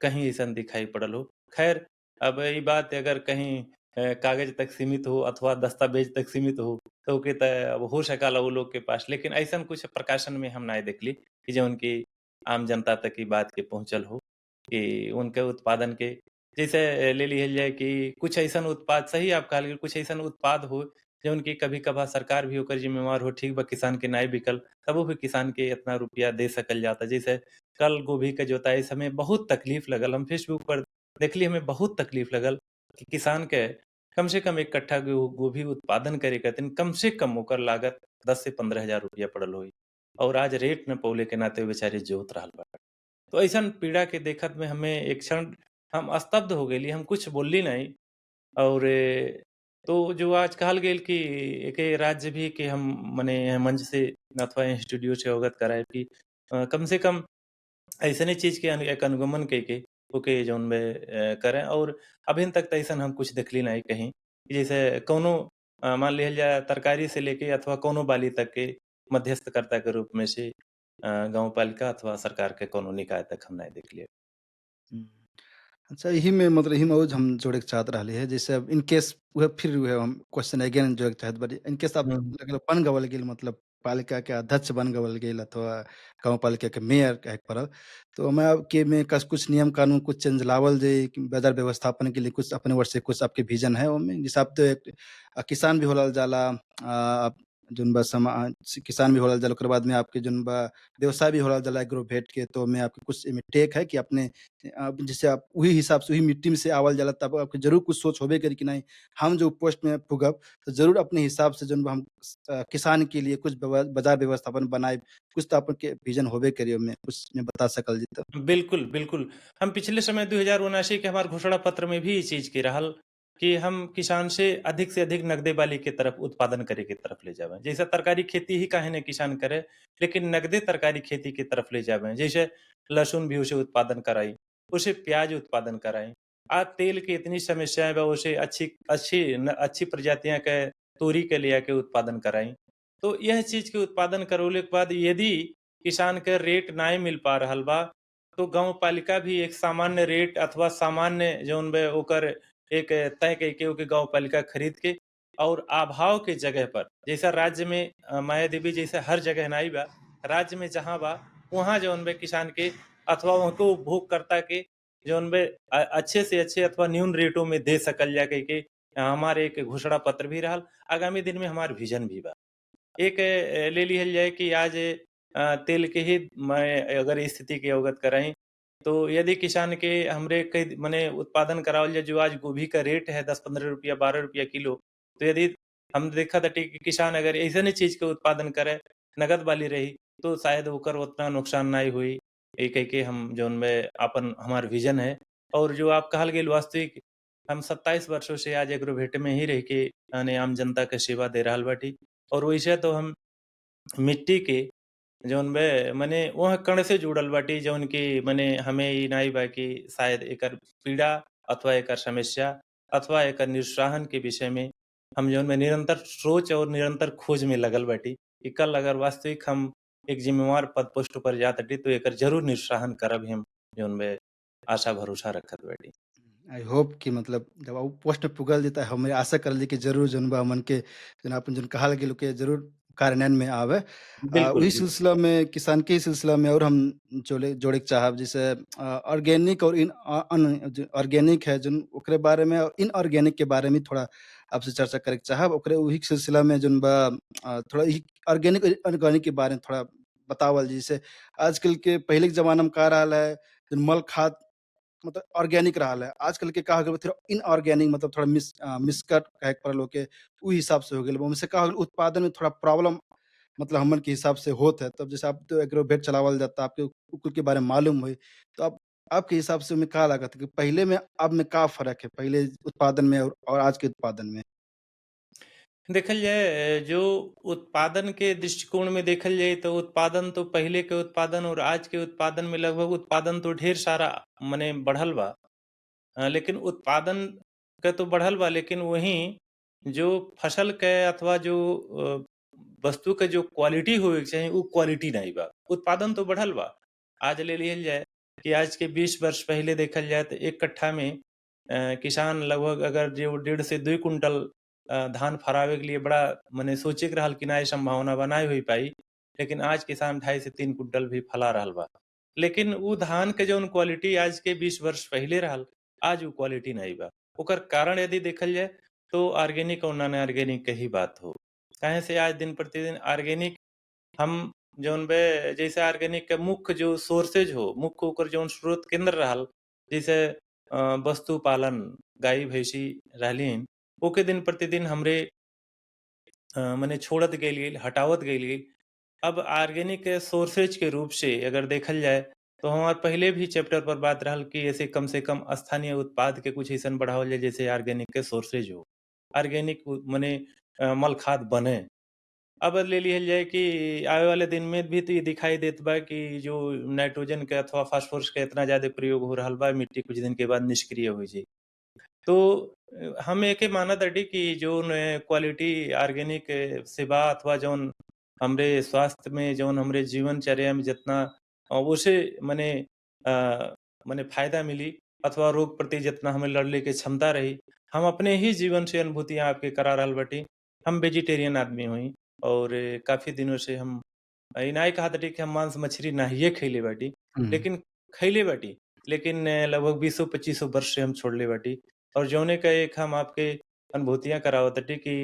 कहीं अइसन दिखाई पड़ल हो। ख़ैर अब ई बात अगर कहीं कागज़ तक सीमित हो अथवा दस्तावेज तक सीमित हो तो ओके त अब हो सकाला उ लोग के पास। लेकिन अइसन कुछ प्रकाशन में हम नाहीं देखली कि जौन कि आम जनता तक ई बात के पहुँचल हो कि उनके उत्पादन के जैसे ले लिहल जाए कि कुछ अइसन उत्पाद सही आप कहल गेल कुछ अइसन उत्पाद हो जौन कि कभी-कभार सरकार भी ओकर ज़िम्मेवार हो, ठीक बा किसान के नाहीं बिकल, तबो भी किसान के इतना रुपया दे सकल जाता। जैसे कल गोभी के जोताई समय बहुत तकलीफ लगल, हम फेसबुक पर देखली हमें बहुत तकलीफ लगल कि किसान के कम से कम 1 कट्ठा गोभी उत्पादन करे खातिन कम से कम ओकर लागत 10 से 15 हज़ार रुपया पड़ल होई और आज रेट न पौले के नाते वो बेचारे जोत रहल बा। तो अइसन पीड़ा के देखत में हमें एक क्षण हम स्तब्ध हो गइली, हम कुछ बोलली नहीं और तो जो आज कहल गेल कि एके राज्य भी के हम मने मंच से अथवा स्टूडियो से अवगत कराएँ कि कम से कम अइसने चीज़ के एक अनुगमन कइके ओके जौन बे करें और अभिन तक त अइसन हम कुछ देखली नाहीं कहीं। कि जैसे कौनो मान लिहल जाए तरकारी से लेके अथवा कौनो बाली तक के मध्यस्थकर्ता के रूप में से गाँव पालिका अथवा सरकार के कौनो निकाय तक हम नाहीं देखली। हुँ। अच्छा यही में मतलब यही में और हम जोड़े के चाहत रहली है जैसे अब इन केस उहे फिर उहे हम क्वेश्चन अगेन जोड़े के चाहत बानी इन केस अब हुँ। मतलब बन गवल गेल मतलब पालिका के अध्यक्ष बन गवल गेल अथवा गाँव पालिका के मेयर कहे के पड़ल। तो मैं अब के में कस कुछ नियम कानून कुछ चेंज लावल जाई कि बाज़ार व्यवस्थापन के लिए कुछ अपने ओर से कुछ आपके विज़न है ओमे? जैसे आप तो एक किसान भी होलल जाला आप जोन बा किसान भी होलल जाला ओकर बाद में आपके जोन बा व्यवसाय भी होलल जाला एग्रोवेट के तो ओमे आपके कुछ एमे टेक है कि अपने अब जैसे आप वही हिसाब से वही मिट्टी में से आवल जाला तब आपके ज़रूर कुछ सोच होबे करी कि नहीं हम जो पोस्ट में पुगब तो ज़रूर अपने हिसाब से जोन बा हम किसान के लिए कुछ बाज़ार व्यवस्थापन बनाएब, कुछ तो आपन के विज़न होबे करी ओमे, कुछ में बता सकल जी तो? बिल्कुल, बिल्कुल। हम पिछले समय 2079 के हमार घोषणा पत्र में भी ये चीज़ के रहल कि हम किसान से अधिक नगदे बाली के तरफ उत्पादन करे के तरफ ले जावें। जैसे तरकारी खेती ही काहे न किसान करे, लेकिन नगदे तरकारी खेती के तरफ ले जावें। जैसे लहसुन भी उसे उत्पादन कराई, उसे प्याज़ उत्पादन कराई। आज तेल की इतनी समस्याएँ बा उसे अच्छी प्रजातियाँ के तोरी के ले आके उत्पादन कराई। तो यह चीज़ के उत्पादन करौले के बाद यदि किसान के रेट नाहीं मिल पा रहल बा तो गाँव पालिका भी एक सामान्य रेट अथवा सामान्य जौन बे ओकर एक तय कइके ओके गाँव पालिका खरीद के और अभाव के जगह पर जैसा राज्य में मायादेवी जैसे हर जगह नाई बा, राज्य में जहाँ बा वहाँ जौन बे किसान के अथवा उनको उपभोगकर्ता के जौन बे अच्छे से अच्छे अथवा न्यून रेटों में दे सकल जा कइके हमारे एक घोषणा पत्र भी रहल। आगामी दिन में हमार विज़न भी बा। एक ले लिहल जाए कि आज तेल के ही मैं अगर स्थिति की अवगत कराई तो यदि किसान के हमरे कई माने उत्पादन करावल जाए, जो आज गोभी का रेट है 10-15 रुपया, 12 रुपया किलो, तो यदि हम देखा ताटे कि किसान अगर अइसने चीज़ के उत्पादन करे, नगद वाली रही, तो शायद ओकर उतना नुकसान नाहीं होई। ये कह के हम जौन में आपन हमार विज़न है। और जो आप कहल गेल वास्तविक, हम 27 वर्षों से आज एग्रोवेट में ही रह के यानी आम जनता के सेवा दे रहल बाटी। और वैसे तो हम मिट्टी के जौन बे मने वह कण से जुड़ल बाटी, जौन कि मने हमें ई नाहीं बा कि शायद एकर पीड़ा अथवा एकर समस्या अथवा एकर निरसाहन के विषय में हम जौन बा निरंतर सोच और निरंतर खोज में लगल बाटी। कि कल अगर वास्तविक हम एक ज़िम्मेवार पद पोस्ट पर जात हटी, तो एकर ज़रूर निरसाहन करब हम, जौन बे आशा भरोसा रखत बाटी। आई होप कि मतलब जब उ पोस्ट में पुगल जेता हमें आशा करली कि ज़रूर जौन बा हमन के जौन आपन जौन कहल गेल के ज़रूर कार्यान्वयन में आवे। बिल्कुल, वही बिल्कुल। सिलसिला में किसान के ही सिलसिला में और हम जोड़े के चाहब जैसे ऑर्गेनिक और ऑर्गेनिक है जौन ओकरे बारे में और इनऑर्गेनिक के बारे में थोड़ा आपसे चर्चा करे के चाहब। ओकरे वही के सिलसिला में जौन बा थोड़ा ई ऑर्गेनिक और इनऑर्गेनिक के बारे में थोड़ा बतावल जैसे आजकल के पहिले के ज़माना में का रहल है, जौन मल खाद मतलब ऑर्गेनिक रहल है। आजकल के का हो गइल बा थोड़ा इनऑर्गेनिक मतलब थोड़ा मिसकट कहे के पड़ल ओके, उ हिसाब से हो गइल बा। ओमेसे का हो गइल उत्पादन में थोड़ा प्रॉब्लम मतलब हमन के हिसाब से होत है। तब जैसे आप तो एग्रोवेट चलावल जाता, आपके उ कुल के बारे में मालूम होई। तो आप आपके हिसाब से ओमें का लागत है कि पहिले में अब में का फ़र्क है? पहिले उत्पादन में और आज के उत्पादन में? देखल जाए जो उत्पादन के दृष्टिकोण में देखल जाए, तो उत्पादन तो पहिले के उत्पादन और आज के उत्पादन में लगभग उत्पादन तो ढेर सारा मने बढ़ल बा। लेकिन उत्पादन का तो बढ़ल बा, लेकिन वहीं जो फसल के अथवा जो वस्तु के जो क्वालिटी होवे के चाही, उ क्वालिटी नहीं बा। उत्पादन तो बढ़ल बा। आज ले लिहल जाए कि आज के 20 वर्ष पहले देखल जाए तो 1 कट्ठा में किसान लगभग अगर जो 1.5 से 2 कुंटल धान फरावे के लिए बड़ा मने सोचे के रहल कि नाहीं संभावना बा, नाहीं होई पाई। लेकिन आज किसान 2.5 से 3 कुंटल भी फला रहल बा। लेकिन उ धान के जौन क्वालिटी आज के 20 वर्ष पहिले रहल, आज उ क्वालिटी नहीं बा। ओकर कारण यदि देखल जाए, तो ऑर्गेनिक और नॉन ऑर्गेनिक के ही बात हो। काहे से आज दिन प्रतिदिन ऑर्गेनिक हम जौन बे जैसे ऑर्गेनिक के मुख्य जो सोर्सेज हो, मुख्य ओकर जौन स्रोत केंद्र रहल, जैसे वस्तु पालन, गाई-भैंसी रहलीन, ओके दिन प्रतिदिन हमरे मने छोड़त गेलिए, हटावत गेलिए। अब ऑर्गेनिक सोर्सेज के रूप से अगर देखल जाए, तो हमार पहिले भी चैप्टर पर बात रहल कि ऐसे कम से कम स्थानीय उत्पाद के कुछ अइसन बढ़ावल जाए जैसे ऑर्गेनिक के सोर्सेज हो। ऑर्गेनिक मने मल खाद बने। अब ले लिहल जाए कि आवे वाले दिन में भी तो ये दिखाई देत बा कि जो नाइट्रोजन के अथवा फास्फोरस के इतना ज़्यादा प्रयोग हो रहल बा, मिट्टी कुछ दिन के बाद निष्क्रिय हो जाई। तो हम एके मानत हटी कि जौन क्वालिटी ऑर्गेनिक से बा अथवा जौन हमरे स्वास्थ्य में जौन हमरे जीवनचर्या में जितना ओसे मने मने फ़ायदा मिली अथवा रोग प्रति जितना हमें लड़ले के क्षमता रही, हम अपने ही जीवन से अनुभूतियाँ आपके करा रहल बाटी। हम वेजिटेरियन आदमी हई और काफ़ी दिनों से हम ई नाहीं कहत हटी कि हम मांस-मछली नाहिए खइले बाटी, हुँ। लेकिन खइले बाटी। लेकिन लगभग 20-25 वर्ष से हम छोड़ले बाटी। और जौने का एक हम आपके अनुभूतियाँ करावत हटी कि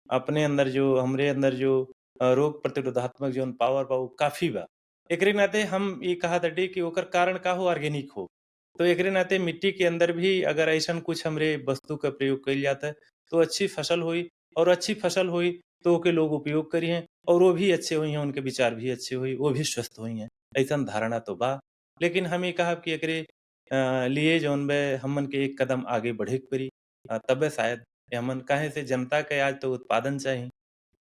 अपने अंदर जो हमरे अंदर जो रोग प्रतिरोधात्मक जौन पावर बा, उ काफ़ी बा। एकरे नाते हम ई कहत हटी कि ओकर कारण का हो ऑर्गेनिक हो। तो एकरे नाते मिट्टी के अंदर भी अगर अइसन कुछ हमरे वस्तु का प्रयोग कइल जाता है, तो अच्छी फसल होई और अच्छी फसल होई, तो ओके लोग उपयोग करिहें और वो भी अच्छे होइहें, उनके विचार भी अच्छे होई, वो भी स्वस्थ होइहें। अइसन धारणा तो बा। लेकिन हम ई कहब कि एकरे लिए जौन बे हमन के एक कदम आगे बढ़े के पड़ी। तबे शायद हमन काहे से जनता के आज तो उत्पादन चाही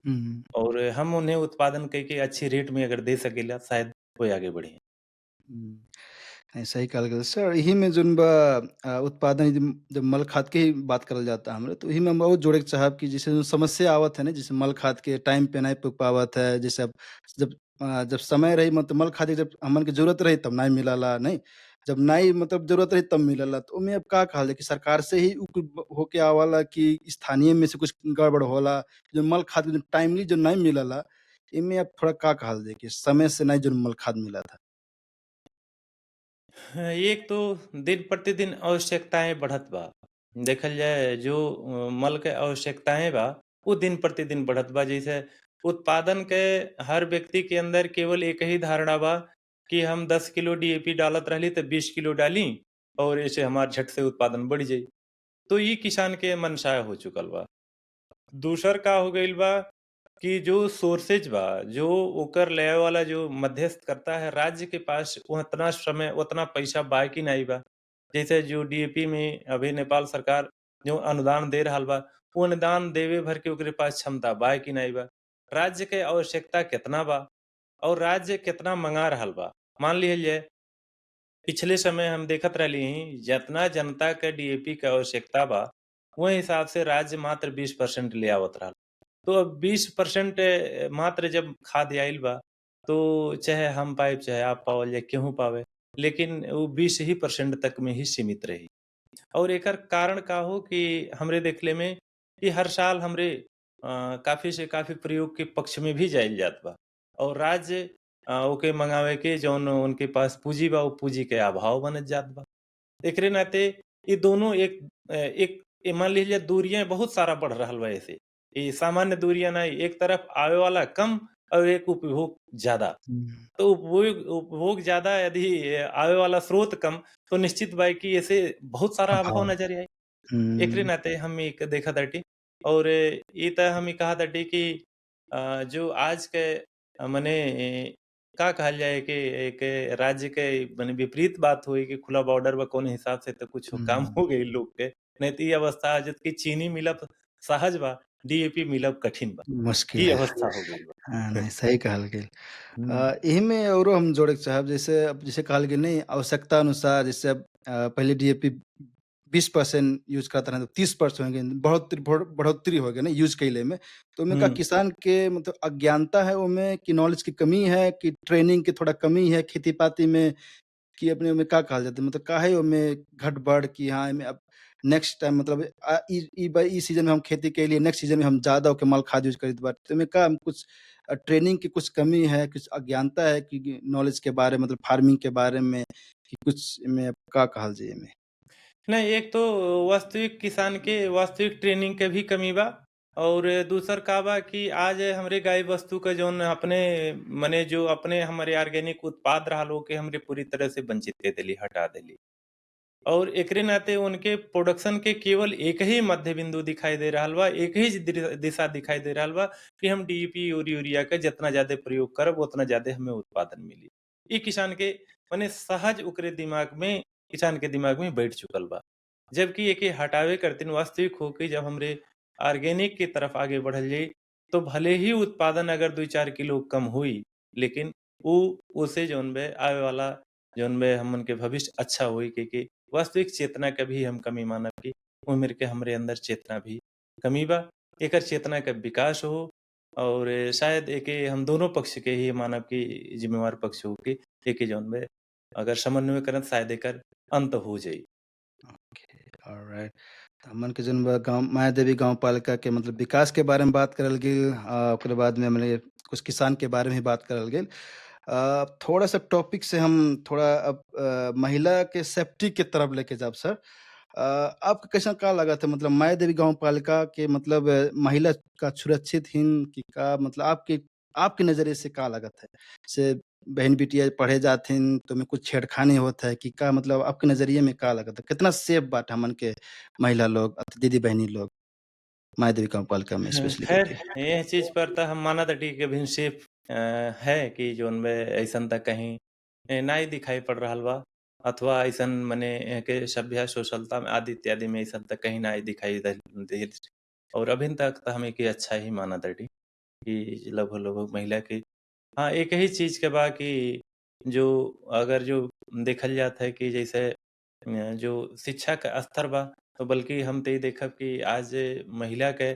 हुँ। और हम उन्हें उत्पादन कइके अच्छी रेट में अगर दे सकेला, शायद कोई आगे बढ़ी। हुँ। नहीं, सही कहल गेल सर यही में जोन बा उत्पादन जब मल खाद के ही बात करल जाता हमरे तो यही में हम और जोड़े के चाहब कि जैसे जो समस्या आवत है ना जैसे मल खाद के टाइम पे नहीं पुग पावत है जैसे अब जब समय रही मतलब मल खाद के जब हमन के जरूरत रही तब नहीं मिलला नहीं जब नहीं मतलब जरूरत रही तब मिलला तो ओमे अब का कहल जाए कि सरकार से ही उ कुल होके आवाला कि स्थानीय में से कुछ गड़बड़ होला जो मल खाद जो टाइमली जो नहीं मिलला इमे अब थोड़ा का कहल जाए कि समय से नहीं जो मल खाद मिला था। एक तो दिन प्रतिदिन आवश्यकताएँ बढ़त बा। देखल जाए जो मल के आवश्यकताएँ बा, वो दिन प्रतिदिन बढ़त बा। जैसे उत्पादन के हर व्यक्ति के अंदर केवल एक ही धारणा बा कि हम 10 किलो डीएपी डालत रहली त 20 किलो डाली और ऐसे हमार झट से उत्पादन बढ़ जाई। तो ई किसान के मनसाय हो चुकल बा। दूसर का हो गइल बा कि जो सोर्सेज बा, जो ओकर ले वाला जो मध्यस्थ करता है, राज्य के पास उतना समय, उतना पैसा बा कि नाही बा। जैसे जो डीएपी में अभी नेपाल सरकार जो अनुदान दे रहल बा, वो अनुदान देवे भर के ओकरे पास क्षमता बा कि नाही बा। राज्य के आवश्यकता केतना बा और राज्य केतना मंगा रहल बा। मान लिहल जाए पिछले समय हम देखत रहली हई जेतना जनता के डीएपी के आवश्यकता बा, वही हिसाब से राज्य मात्र 20% ले आवत रहल। तो अब 20% मात्र जब खाद आइल बा, तो चाहे हम पाइब चाहे आप पावल या केहू पावे, लेकिन वो 20 ही परसेंट तक में ही सीमित रही। और एकर कारण का हो कि हमरे देखले में कि हर साल हमरे काफ़ी से काफ़ी प्रयोग के पक्ष में भी जाइल जात बा और राज्य ओके मंगावे के जौन उनके पास पूँजी बा, वो पूँजी के अभाव बनत जात बा। एकरे नाते ये दोनों एक मान लीजिए दूरियां बहुत सारा बढ़ रहल बा ऐसे। ये सामान्य दूरियां नहीं, एक तरफ आवे वाला कम और एक उपभोग ज्यादा। हुँ, तो उपभोग उपभोग ज्यादा यदि आवे वाला स्रोत कम, तो निश्चित बा कि ऐसे बहुत सारा अभाव अभाव। नजर आई। एकरे हुँ, नाते हम एक देखा ताटी और ये त हम ई कहा ताटी कि जो आज के मने का कहल जाए कि एक राज्य के मने विपरीत बात हुई कि खुला बॉर्डर बा कौन हिसाब से तो कुछ काम हुँ, हो गई लोग के। नहीं तो ये अवस्था जब कि चीनी मिलब सहज बा, डीएपी मिलब कठिन बा। मुश्किल ई है। अवस्था हो गइल हाँ, बा। नहीं सही कहल गेल। हुँ, एही में औरो हम जोड़े के चाहब जैसे अब जैसे कहल गेल नहीं आवश्यकता अनुसार जैसे अब पहले डीएपी 20% यूज़ करत रहे तो 30% हो गए बढ़ोतरी हो गई ना यूज़ कइले में। तो ओमे का हुँ। किसान के मतलब अज्ञानता है ओमे कि नॉलेज की कमी है कि ट्रेनिंग की थोड़ा कमी है खेती-पाती में कि अपने में का कहल जाता है मतलब काहे ओमे घट-बढ़ कि हाँ, एमे अब नेक्स्ट टाइम मतलब ई सीज़न में हम खेती कैलिए नेक्स्ट सीज़न में हम ज़्यादा ओके माल खाद यूज़ करित बाटे। तो एमे का हम कुछ ट्रेनिंग की कुछ कमी है, कुछ अज्ञानता है कि नॉलेज के बारे में मतलब फार्मिंग के बारे में कि कुछ एमे का कहल जाई एमे? नहीं, एक तो वास्तविक किसान के वास्तविक ट्रेनिंग के भी कमी बा और दूसर का बा कि आज हमरे गाय वस्तु का जौन अपने मने जो अपने हमारे ऑर्गेनिक उत्पाद रहल ओके हमरे पूरी तरह से वंचित दे देली, हटा देली। और एकरे नाते उनके प्रोडक्शन के केवल एक ही मध्य बिंदु दिखाई दे रहल बा, एक ही दिशा दिखाई दे रहल बा कि हम डीएपी और यूरिया का जितना ज़्यादा प्रयोग करब उतना ज़्यादा हमें उत्पादन मिली। ई किसान के मने सहज ओकरे दिमाग में किसान के दिमाग में बैठ चुकल बा। जबकि एके हटावे करतिन वास्तविक हो के जब हमरे ऑर्गेनिक की तरफ आगे बढ़ल जाई, तो भले ही उत्पादन अगर 2-4 किलो कम हुई, लेकिन उ ओसे जौन बे आवे वाला जौन बे हमन के भविष्य अच्छा होई क्योंकि वास्तविक चेतना के भी हम कमी मानब कि उम्र के हमरे अंदर चेतना भी कमी बा। एकर चेतना के विकास हो और शायद एके हम दोनों पक्ष के ही मानब कि जिम्मेवार पक्ष हो के एके जौन बे अगर समन्वय करत शायद एकर अंत हो जाई। Okay, alright. त हमन के जौन बा गाँव मायादेवी गाँव पालिका के मतलब विकास के बारे में बात करल गेल ओकरे बाद में हमने कुछ किसान के बारे में भी बात करल गेल। थोड़ा-सा टॉपिक से हम थोड़ा अब महिला के सेफ्टी के तरफ लेके जाब सर। आपको कैसा का लागत है मतलब मायादेवी गाँव पालिका के मतलब महिला का सुरक्षित हिन कि का मतलब आपके आपके नज़रिए से का लागत है? से बहन-बिटिया पढ़े जाथिन तो ओमे कुछ छेड़खानी होत है कि का मतलब आपके नज़रिए में का लागत है? कितना सेफ बाटे हमन के महिला लोग दीदी-बहिनी लोग मायादेवी गाँव पालिका में स्पेशली खैर करके? ये चीज़ पर त हम मानत हटी कि अभी सेफ है कि जौन बे अइसन त कहीं नाई दिखाई पड़ रहल बा अथवा अइसन मने के सभ्य सोशलता में आदि इत्यादि में अइसन त कहीं नाई दिखाई देल और अभिन तक त हम एके अच्छा ही मानत हटी कि लगभग-लगभग महिला के हाँ, एक ही चीज़ के बा कि जो अगर जो देखल जात है कि जैसे जो शिक्षा का स्तर बा, तो बल्कि हम त ई देखब कि आज महिला के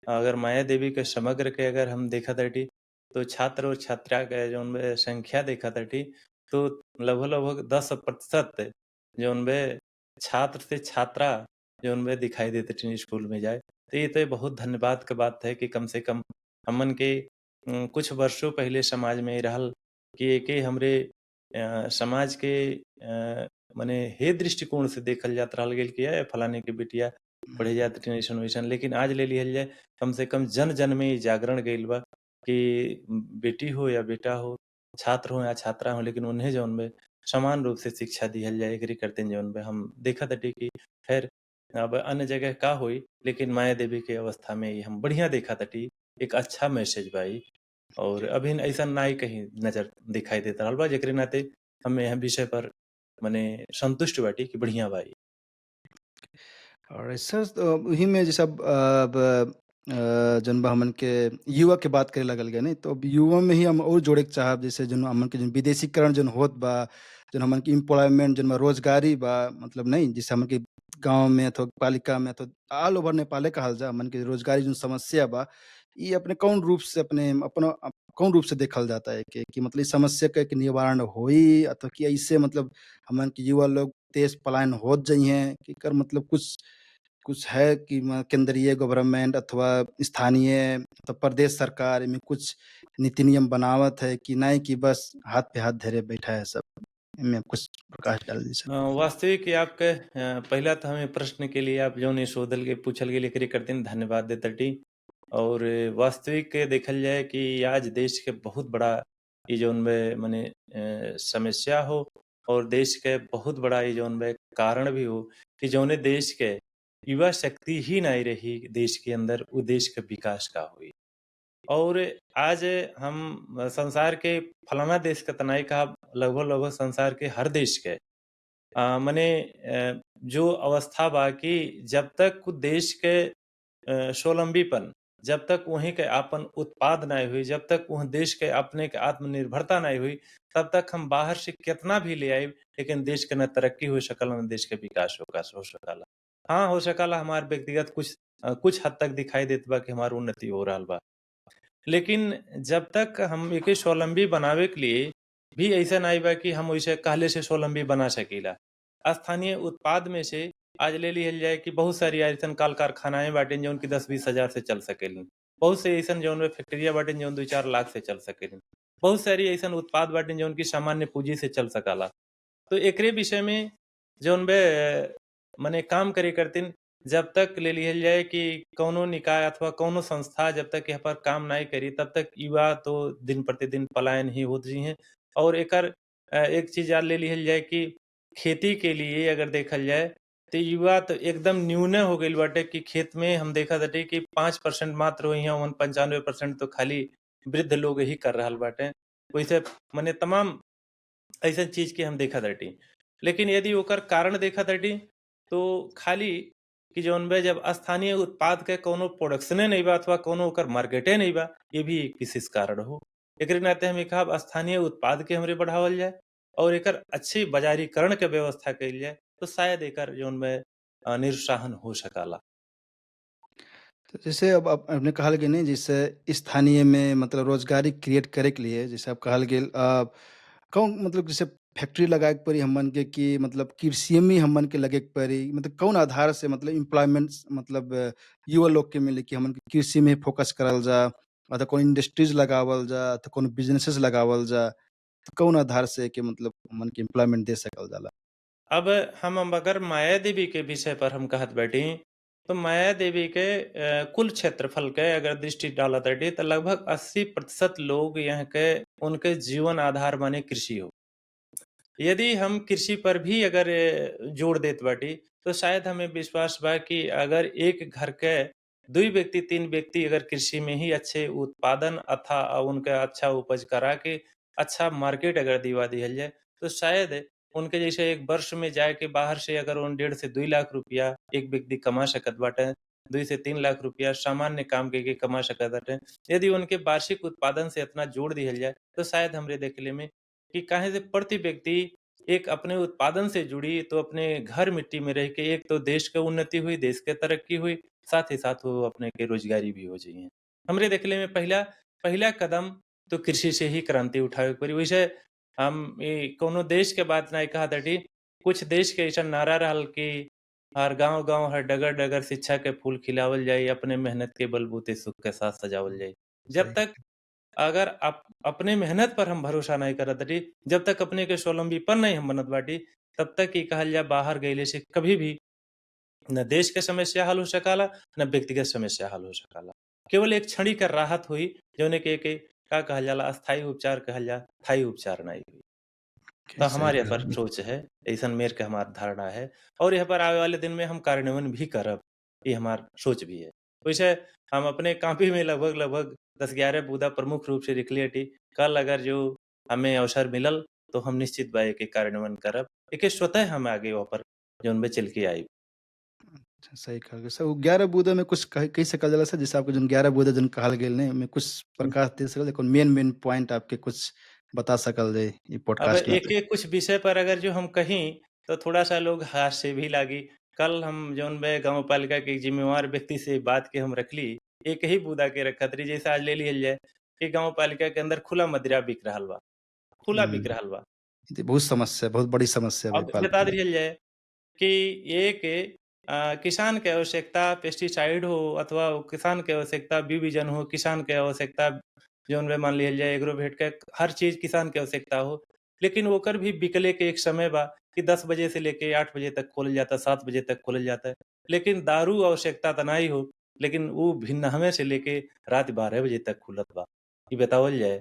अगर माया देवी के समग्र के अगर हम देखत हटी, तो छात्र और छात्रा के जौन बे संख्या देखत हटी, तो लगभग-लगभग 10% जौन बे छात्र से छात्रा जौन बे दिखाई देत हथिन स्कूल में जाए। तो ये तो बहुत धन्यवाद के बात है कि कम से कम हमन के कुछ वर्षों पहले समाज में ई रहल कि एके हमरे समाज के मने हे दृष्टिकोण से देखल जात रहल गेल कि फलाने के बिटिया पढ़े जात हथिन अइसन-वइसन। लेकिन आज ले लिहल जाए कम से कम जन-जन में ई जागरण गइल बा कि बेटी हो या बेटा हो छात्र हों या छात्रा हों, लेकिन उन्हें जौन बा समान रूप से शिक्षा दिहल जाए एकरे करतिन जौन बा हम देखत हटी कि खैर अब अन्य जगह का होई, लेकिन माया देवी के अवस्था में ई हम बढ़िया देखत हटी। एक अच्छा मैसेज बा ई और अभिन अइसन नाई कहीं नज़र दिखाई देत रहल बा, जेकरे नाते हम एह विषय पर मने संतुष्ट बाटी कि बढ़िया बा ई। और सर वही में जैसे अब जौन बा हमन के युवा के बात करे लगल गए नहीं, तो अब युवा में ही हम और जोड़े के चाहब, जैसे जौन हमन के जौन विदेशीकरण जौन होत बा, जौन हमन के एम्प्लॉयमेंट जौन बा रोजगारी बा, मतलब नहीं जैसे हमन के गाँव में अथवा पालिका में अथवा ऑल ओवर नेपाले कहल जा, हमन के रोजगारी जौन समस्या बा, ई अपने कौन रूप से अपने अपना कौन रूप से देखल जाता है कि मतलब इस समस्या के के निवारण होई, अथवा कि ऐसे मतलब हमन के युवा लोग देश पलायन होत जइहें कि एकर मतलब कुछ कुछ है कि केंद्रीय गवर्नमेंट अथवा स्थानीय अथवा प्रदेश सरकार एमे कुछ नीति नियम बनावत है कि नहीं, कि बस हाथ पे हाथ धरे बैठा है सब? इनमें कुछ प्रकाश डाल दी सर। वास्तविक ये आपके पहिला तो हमें प्रश्न के लिए आप जौन ई शोधल के पूछल गेल एकरे करतिन धन्यवाद देताटी। और वास्तविक के देखल जाए कि आज देश के बहुत बड़ा ई जौन बा मने समस्या हो और देश के बहुत बड़ा ई जौन बा कारण भी हो कि जौने देश के युवा शक्ति ही नहीं रही देश के अंदर, उ देश के विकास का होई। और आज हम संसार के फलाना देश के त नहीं कहब, लगभग-लगभग संसार के हर देश के मने जो अवस्था बा कि जब तक उ देश के स्वावलंबीपन, जब तक वहीं के आपन उत्पाद नहीं हुई, जब तक वह देश के अपने के आत्मनिर्भरता नहीं हुई, तब तक हम बाहर से कितना भी ले आइब, लेकिन देश के ना तरक्की हो सकला, ना देश के विकास हो सकला। हाँ, हो सकला हमार व्यक्तिगत कुछ हद तक दिखाई देत बा कि हमार उन्नति हो रहल बा। लेकिन जब तक हम एके स्वावलंबी बनावे के लिए भी अइसन नाई बा कि हम ओइसे काल्हे से स्वावलंबी बना सकीला। स्थानीय उत्पाद में से आज ले लिहल जाए कि बहुत सारी अइसन कल-कारखानाएँ बाटिन जौन कि 10-20 हज़ार से चल सकेलिन। बहुत से अइसन जौन बा फैक्ट्रिया बाटिन जौन 2-4 लाख से चल सकेलिन। बहुत सारी अइसन उत्पाद बाटिन जौन कि सामान्य पूँजी से चल सकला। तो एकरे विषय में जौन बे मने काम करे करतिन, जब तक ले लिहल जाए कि कौनो निकाय अथवा कौनो संस्था जब तक एह पर काम नाई करी, तब तक युवा तो दिन प्रतिदिन पलायन ही होत जइहें। और एकर एक चीज़ और ले लिहल जाए कि खेती के लिए अगर देखल जाए, तो युवा तो एकदम न्यूने हो गइल बाटे कि खेत में हम देखत हटी कि 5% मात्र होइहें, ओमन 95% तो खाली वृद्ध लोग ही कर रहल बाटें। वैसे मने तमाम अइसन चीज़ के हम देखत हटी। लेकिन यदि ओकर कारण देखत हटी, तो खाली कि जौन बा जब स्थानीय उत्पाद के कौनो प्रोडक्शने नहीं बा अथवा कौनो ओकर मार्केटे नहीं बा, ये भी एक विशेष कारण हो। एकरे नाते हम ई कहब स्थानीय उत्पाद के हमरे बढ़ावल जाए और एकर अच्छी बाज़ारीकरण के व्यवस्था कइल जाए, तो शायद एकर जौन बा निरुत्साहन हो सकला। तो जैसे अब आपने कहल कि नहीं, जैसे स्थानीय में मतलब रोजगारी क्रिएट करे के लिए जैसे आप कहल गेल कौन मतलब जैसे फैक्ट्री लगाए के पड़ी हमन के, कि मतलब कृषि में हमन के लगे के पड़ी, मतलब कौन आधार से मतलब एम्प्लॉयमेंट मतलब युवा लोग के मिले कि हमन के कृषि में फोकस करल जा, अथवा कौन इंडस्ट्रीज लगावल जा, तो कौन बिजनेसेस लगावल जा, तो कौन आधार से कि मतलब हमन के एम्प्लॉयमेंट दे सकल जाला? अब हम अगर माया देवी के विषय पर हम कहत बाटी, तो माया देवी के कुल क्षेत्रफल के अगर दृष्टि डालत बाटी, तो लगभग 80% लोग यहाँ के उनके जीवन आधार माने कृषि हो। यदि हम कृषि पर भी अगर जोड़ देत बाटी, तो शायद हमें विश्वास बा कि अगर एक घर के 2 व्यक्ति 3 व्यक्ति अगर कृषि में ही अच्छे उत्पादन अथा उनका अच्छा उपज करा के अच्छा मार्केट अगर दिवा दिहल जाए, तो शायद उनके जैसे एक वर्ष में जाके बाहर से अगर उन 1.5 से 2 लाख रुपया एक व्यक्ति कमा सकत बाटे, 2 से 3 लाख रुपया सामान्य काम करके कमा सकत बाटे। यदि उनके वार्षिक उत्पादन से इतना जोड़ दिहल जाए, तो शायद हमरे देखले में कि काहे से प्रति व्यक्ति एक अपने उत्पादन से जुड़ी तो अपने घर मिट्टी में रह के एक तो देश के उन्नति हुई, देश के तरक्की हुई, साथ ही साथ वो अपने के रोजगारी भी हो जाइए। हमरे देखले में पहला पहला कदम तो कृषि से ही क्रांति उठावे के पड़ी। वैसे हम ये कोनो देश के बात नहीं कहत हटी, कुछ देश के ऐसा नारा रहल कि हर गाँव-गाँव, हर डगर-डगर शिक्षा के फूल खिलावल जाई, अपने मेहनत के बलबूते सुख के साथ सजावल जाई। जब सही। तक अगर अपने मेहनत पर हम भरोसा नहीं करत बाटी, जब तक अपने के स्वावलंबीपन नहीं हम बनत बाटी, तब तक ई कहल जा बाहर गइले से कभी भी न देश के समस्या हल हो सकाला, न व्यक्तिगत समस्या हल हो सकाला। केवल एक क्षणिक राहत हुई, जौने के का कहल जाला अस्थायी उपचार कहल जा, स्थायी उपचार नाहीं हुई। तो के सही हमारे यहाँ पर कहल। सोच है, ऐसन मेर के हमार धारणा है और यहाँ पर आवे वाले दिन में हम कार्यान्वयन भी करब, ये हमार सोच भी है। वैसे हम अपने कॉपी में लगभग-लगभग 10-11 बुदा प्रमुख रूप से लिखले हटी। कल अगर जो हमें अवसर मिलल, तो हम निश्चित बा एके कार्यान्वयन करब। एके स्वतः हम आगे ओपर जौन बा चल के आइब। अच्छा, सही कहल गेल। सर, वो 11 बूँद में कुछ कह सकल जाला सर, जैसे आपके जोन 11 बूँद जोन कहल गेल ने, ओमे कुछ प्रकाश दे सकल जाए, कौन मेन पॉइंट आपके कुछ बता सकल जाए ई अब पॉडकास्ट में? एक-एक कुछ विषय पर अगर जो हम कहीं, तो थोड़ा-सा लोग हास्य भी लागी। कल हम जौन बे गाँव पालिका के जिम्मेवार व्यक्ति से बात के हम रखली, एक ही बुदा के रखत रही। जैसे आज ले लिहल जाए कि गाँव पालिका के अंदर खुला मदिरा बिक रहल बा, खुला बिक हुँ, रहल बा। ये तो बहुत समस्या, बहुत बड़ी समस्या बा ई अब बता पालिका में। दिहल जाए कि एक किसान के आवश्यकता पेस्टिसाइड हो अथवा वो किसान के आवश्यकता बीज-बीजन हो, किसान के आवश्यकता जौन बे मान लिहल जाए एग्रोवेट के हर चीज़ किसान के आवश्यकता हो। लेकिन ओकर भी बिकले के एक समय बा कि 10 बजे से लेके 8 बजे तक खोलल जाता, 7 बजे तक खोलल जाता है। लेकिन दारू आवश्यकता त नाहीं हो, लेकिन ऊ भिन्नहवे से लेके रात 12 बजे तक खुलत बा। ई बतावल जाए,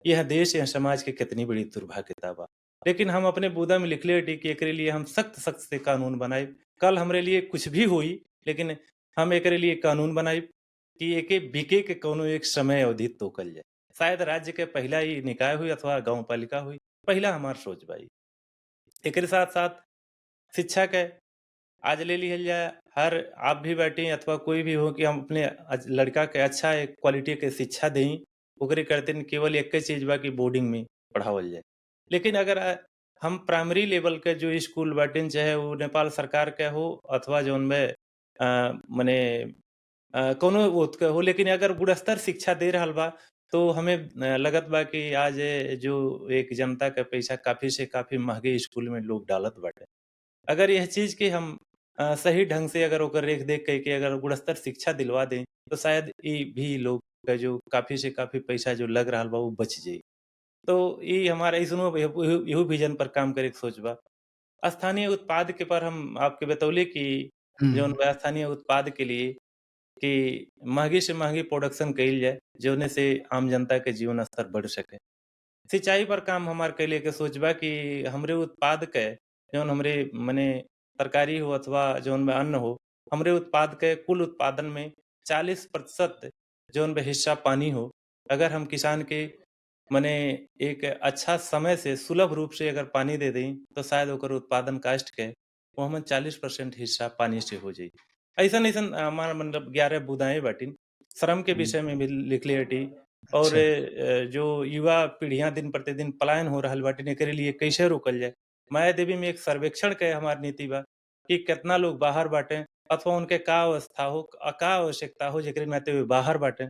यह देश या समाज के कितनी बड़ी दुर्भाग्यता बा। लेकिन हम अपने बुदा में लिखले हटी कि एकरे लिए हम सख्त-सख्त से कानून बनाइब। कल हमरे लिए कुछ भी होई, लेकिन हम एकरे लिए कानून बनाइब कि एके बिके के कौनो एक समय अवधि तोकल जाए। शायद राज्य के पहिला ई निकाय हुई अथवा गाँव पालिका हुई, पहिला हमार सोच बा ई। एकरे साथ-साथ शिक्षा के आज ले लिहल जाए, हर आप भी बाटी अथवा कोई भी हो कि हम अपने लड़का के अच्छा एक क्वालिटी के शिक्षा देई, ओकरे खातिर केवल एके चीज़ बा कि बोर्डिंग में पढ़ावल जाए। लेकिन अगर हम प्राइमरी लेवल के जो स्कूल बाटिन, चाहे वो नेपाल सरकार के हो अथवा जौन बे मने कौनो ओत के हो, लेकिन अगर गुणस्तर शिक्षा दे रहल बा, तो हमें लगत बा कि आज जो एक जनता के पैसा काफ़ी से काफ़ी महँगे स्कूल में लोग डालत बाटे। अगर यह चीज़ के हम सही ढंग से अगर ओकर रेख-देख करके अगर गुणस्तर शिक्षा दिलवा दें, तो शायद ई भी लोग का जो काफ़ी से काफ़ी पैसा जो लग रहल बा, वो बच जाई। तो ई हमारा अइसनो इहो विज़न पर काम करे के सोच बा। स्थानीय उत्पाद के पर हम आपके बतौले कि जौन हुँ, बा स्थानीय उत्पाद के लिए कि महँगी से महँगी प्रोडक्शन कइल जाए, जौने से आम जनता के जीवन स्तर बढ़ सके। सिंचाई पर काम हमार कैले के सोच बा कि हमरे उत्पाद के जौन हमरे मने तरकारी हो अथवा जौन बा अन्न हो, हमरे उत्पाद के कुल उत्पादन में 40% जौन बा हिस्सा पानी हो। अगर हम किसान के मने एक अच्छा समय से सुलभ रूप से अगर पानी दे दें, तो शायद ओकर उत्पादन कास्ट के वो हमन 40% हिस्सा पानी से हो जाई। अइसन-अइसन हमार मतलब 11 बुदाएँ बाटिन। श्रम के हुँ, विषय में भी लिखले हटी और अच्छा। जो युवा पीढ़ियाँ दिन-प्रतिदिन पलायन हो रहल बाटिन, एकरे लिए कैसे रोकल जाए? मायादेवी में एक सर्वेक्षण के हमार नीति बा कि केतना लोग बाहर बाटें अथवा उनके का अवस्था हो, का आवश्यकता हो जेकरे नाते वे बाहर बाटें।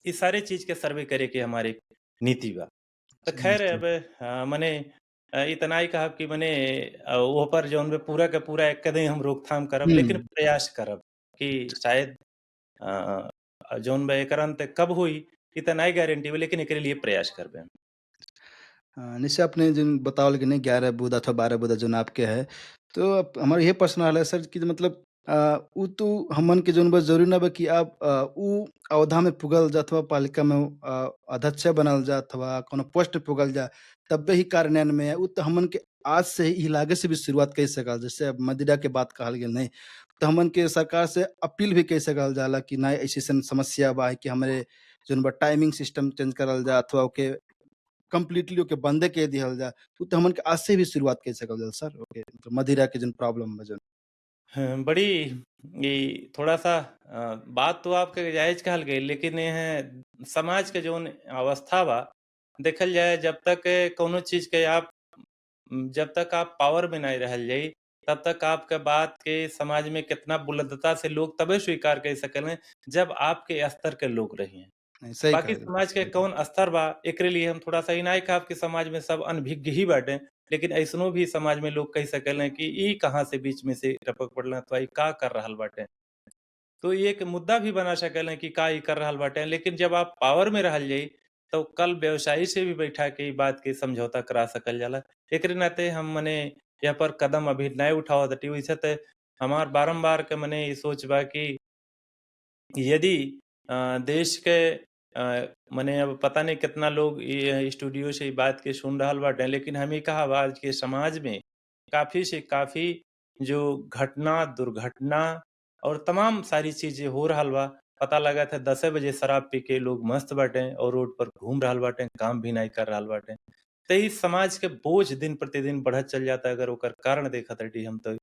ई सारे चीज़ के सर्वे करे के हमारी एक नीति बा। तो ख़ैर निश्चित। अब मने इतना ही कहब कि मने वो पर जौन बा पूरा के पूरा कदे हम रोकथाम करब, लेकिन हुँ। प्रयास करब कि शायद जौन बा एकर अंत कब होई इ त नाहीं गारंटी बा, लेकिन एकरे लिए प्रयास करबे हम। जैसे आपने जिन बतावल कि नहीं 11 बुँद अथवा 12 बुँदा जोन आपके है, तो अब हमारा ये प्रश्न रहल है सर कि मतलब उ तो हमन के जोन बा ज़रूरी ना बा कि आप उ अवधा में पुगल जा अथवा पालिका में अध्यक्ष बनल जा अथवा कोनो पोस्ट पे पुगल जा, तब्बे ही कार्यान्वयन में उ तो हमन के आज से ही लागे से भी शुरुआत कई सकल। जैसे अब मदिरा के बात कहल गेल नहीं, तो हमन के सरकार से अपील भी कई सकल जाला कि नहीं ऐसन समस्या बा कि हमरे जोन बा टाइमिंग सिस्टम चेंज करल जा अथवा ओके कंप्लीटली ओके बंदे कह दिहल जा, उ त हमन के आज से भी शुरुआत कइ सकल जाला सर ओके मतलब मदिरा के जोन प्रॉब्लम बा जोन। हाँ, बड़ी ये थोड़ा-सा बात तो आपके जायज़ कहल गई, लेकिन यह समाज के जौन अवस्था बा, देखल जाए जब तक कौनो चीज़ के आप जब तक आप पावर में नहीं रहल जाई, तब तक आपके बात के समाज में कितना बुलंदता से लोग तबे स्वीकार कर सकेलें, जब आपके स्तर के लोग रहिएँ। नहीं, सही बाकी कहल समाज के सही कहल। कौन स्तर बा, एकरे लिए हम थोड़ा-सा ई नाहीं कहब कि समाज में सब अनभिज्ञ ही बाटें, लेकिन अइसनो भी समाज में लोग कह सकेलें कि ई कहाँ से बीच में से टपक पड़लें अथवा ई का कर रहल बाटें। तो ये एक मुद्दा भी बना सकेलें कि का ई कर रहल बाटें, लेकिन जब आप पावर में रहल जाई, तो कल व्यवसायी से भी बैठा के ई बात के समझौता करा सकल जाला। एकरे नाते हम मने यहाँ पर कदम अभी नहीं उठावत हटी, वैसे त हमार बारंबार के मने ई सोच बा कि यदि देश के मने अब पता नहीं कितना लोग ये स्टूडियो से ई बात के सुन रहल बाटे, लेकिन हम ई कहब आज के समाज में काफ़ी से काफ़ी जो घटना, दुर्घटना और तमाम सारी चीज़ें हो रहल बा। पता लागत है 10 बजे शराब पी के लोग मस्त बाटे और रोड पर घूम रहल बाटे, काम भी नहीं कर रहल बाटे। त ई समाज के बोझ दिन प्रतिदिन बढ़त चल जाता अगर ओकर कारण देखत हटी हम तो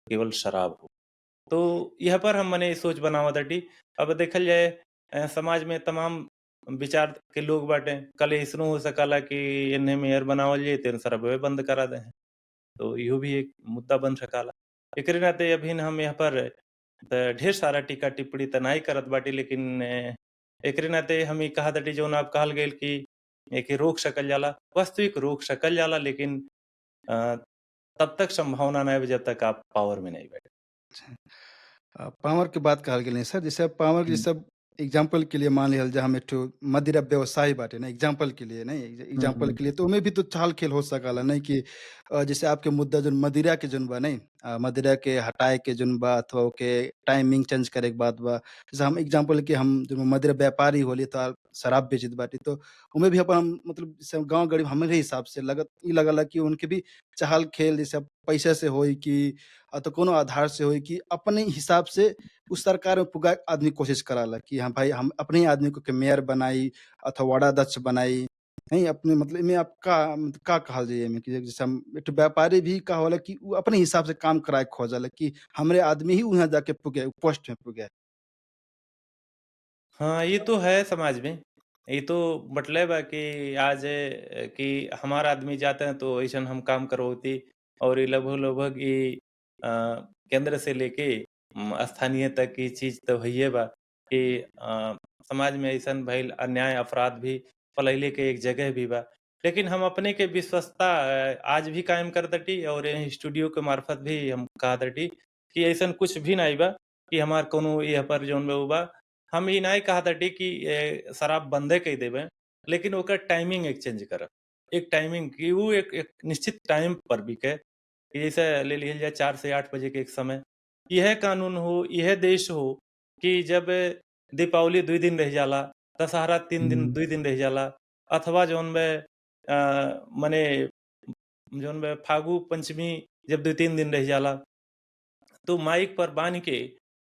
केवल शराब हो। तो यह पर हम मने सोच बनावत हटी। अब देखल जाए समाज में तमाम विचार के लोग बाटे। कल अइसनो हो सकला कि एन्ने मेयर बनावल जाई त शराबवे बंद करा देहें। तो इहो भी एक मुद्दा बन सकाला। एकरे नाते अभिन हम यहाँ पर ढेर सारा टीका-टिप्पणी त नाही करत बाटी लेकिन एकरे नाते हम ई कहत हटी जौन आप कहल गइल कि एके रोक सकल जाला। वास्तविक रोक सकल जाला लेकिन अ, तब तक संभावना नहीं बा जब तक आप पावर में नहीं बैठे। पावर के बात कहल गेलै सर, जैसे अब पावर के हुँ। जैसे एग्जाम्पल के लिए मान लिहल जाए हम एक ठो मदिरा व्यवसायी बाटे ना एग्जाम्पल के लिए नहीं हुँ, एग्जाम्पल हुँ। के लिए तो ओमे भी तो चाल-खेल हो सकला नहीं कि जैसे आपके मुद्दा जोन मदिरा के जोन बा नहीं मदिरा के हटाए के जोन बा अथवा ओके टाइमिंग चेंज करे के बात बा। जैसे हम एग्जाम्पल के हम जो मदिरा व्यापारी होली तो शराब बेचत बाटी तो ओमे भी अपन हम मतलब जैसे गाँव गरीब हमरे हिसाब से लगत ई लगला कि उनके भी चाल-खेल जैसे पैसा से होई कि तो कोनो आधार से होई कि अपने हिसाब से उस सरकार में पुगाए के आदमी कोशिश कराला कि हाँ भाई हम अपने ही आदमी को के मेयर बनाई अथवा वार्डाध्यक्ष बनाई। नहीं अपने मतलब एमे आप का कहल जाई एमे कि जैसे हम एक ठो व्यापारी भी का होला कि उ अपने हिसाब से काम कराए के खोजेला कि हमरे आदमी ही उहाँ जाके पुगे, पोस्ट में पुगे। हाँ, ये तो है समाज में। ये तो मतलब है कि आज कि हमारा आदमी जाते हैं तो अइसन हम काम करवती और ये लगभग-लगभग ये केंद्र से लेके स्थानीय तक की चीज़ तो हइए बा कि समाज में अइसन भइल अन्याय, अपराध भी पलैले के एक जगह भी बा। लेकिन हम अपने के विश्वस्तता आज भी कायम करताटी और यही स्टूडियो के मार्फत भी हम कहताटी कि अइसन कुछ भी नाही बा कि हमार कोनो एह पर जौन बा उ बा हम ई नहीं कहताटी कि शराब बंदे कई देबे, लेकिन ओकर टाइमिंग एक्सचेंज करब। एक टाइमिंग कि उ एक एक निश्चित टाइम पर बिके, कि जैसे ले लिहल जाए 4 से 8 बजे के एक समय। यह कानून हो, यह देश हो कि जब दीपावली 2 दिन रह जाला, दशहरा 3 दिन हुँ। 2 दिन रह जाला अथवा जौन बे मने जौन बे फागु पंचमी जब 2-3 दिन रह जाला, तो माइक पर बान्ह के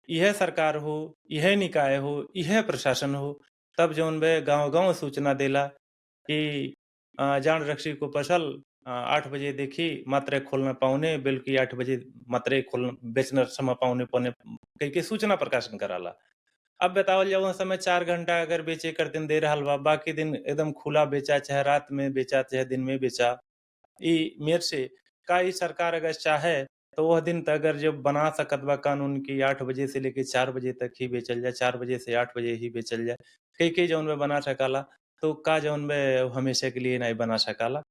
यह सरकार हो, यह निकाय हो, यह प्रशासन हो, तब जौन बे गाँव-गाँव सूचना देला कि जाण रक्षी को पसल 8 बजे देखी मात्रे खोलना पाउने, बल्कि 8 बजे मात्रे खोलना बेचना समय पाउने पने कह के सूचना प्रकाशन कराला। अब बतावल जाओ समय 4 घंटा अगर बेचे कर दिन दे रहल बा, बाकी दिन एकदम खुला बेचा, चाहे रात में बेचा, चाहे दिन में बेचा। ई मेयर से का ई सरकार अगर चाहे तो वह दिन त अगर जब बना सकत बा कानून कि 8 बजे से लेके 4 बजे तक ही बेचल जाए, 4 बजे से 8 बजे ही बेचल जाए। कई-कई जौन बे बना सकाला, तो का जौन बे हमेशा के लिए नहीं बना सकाला।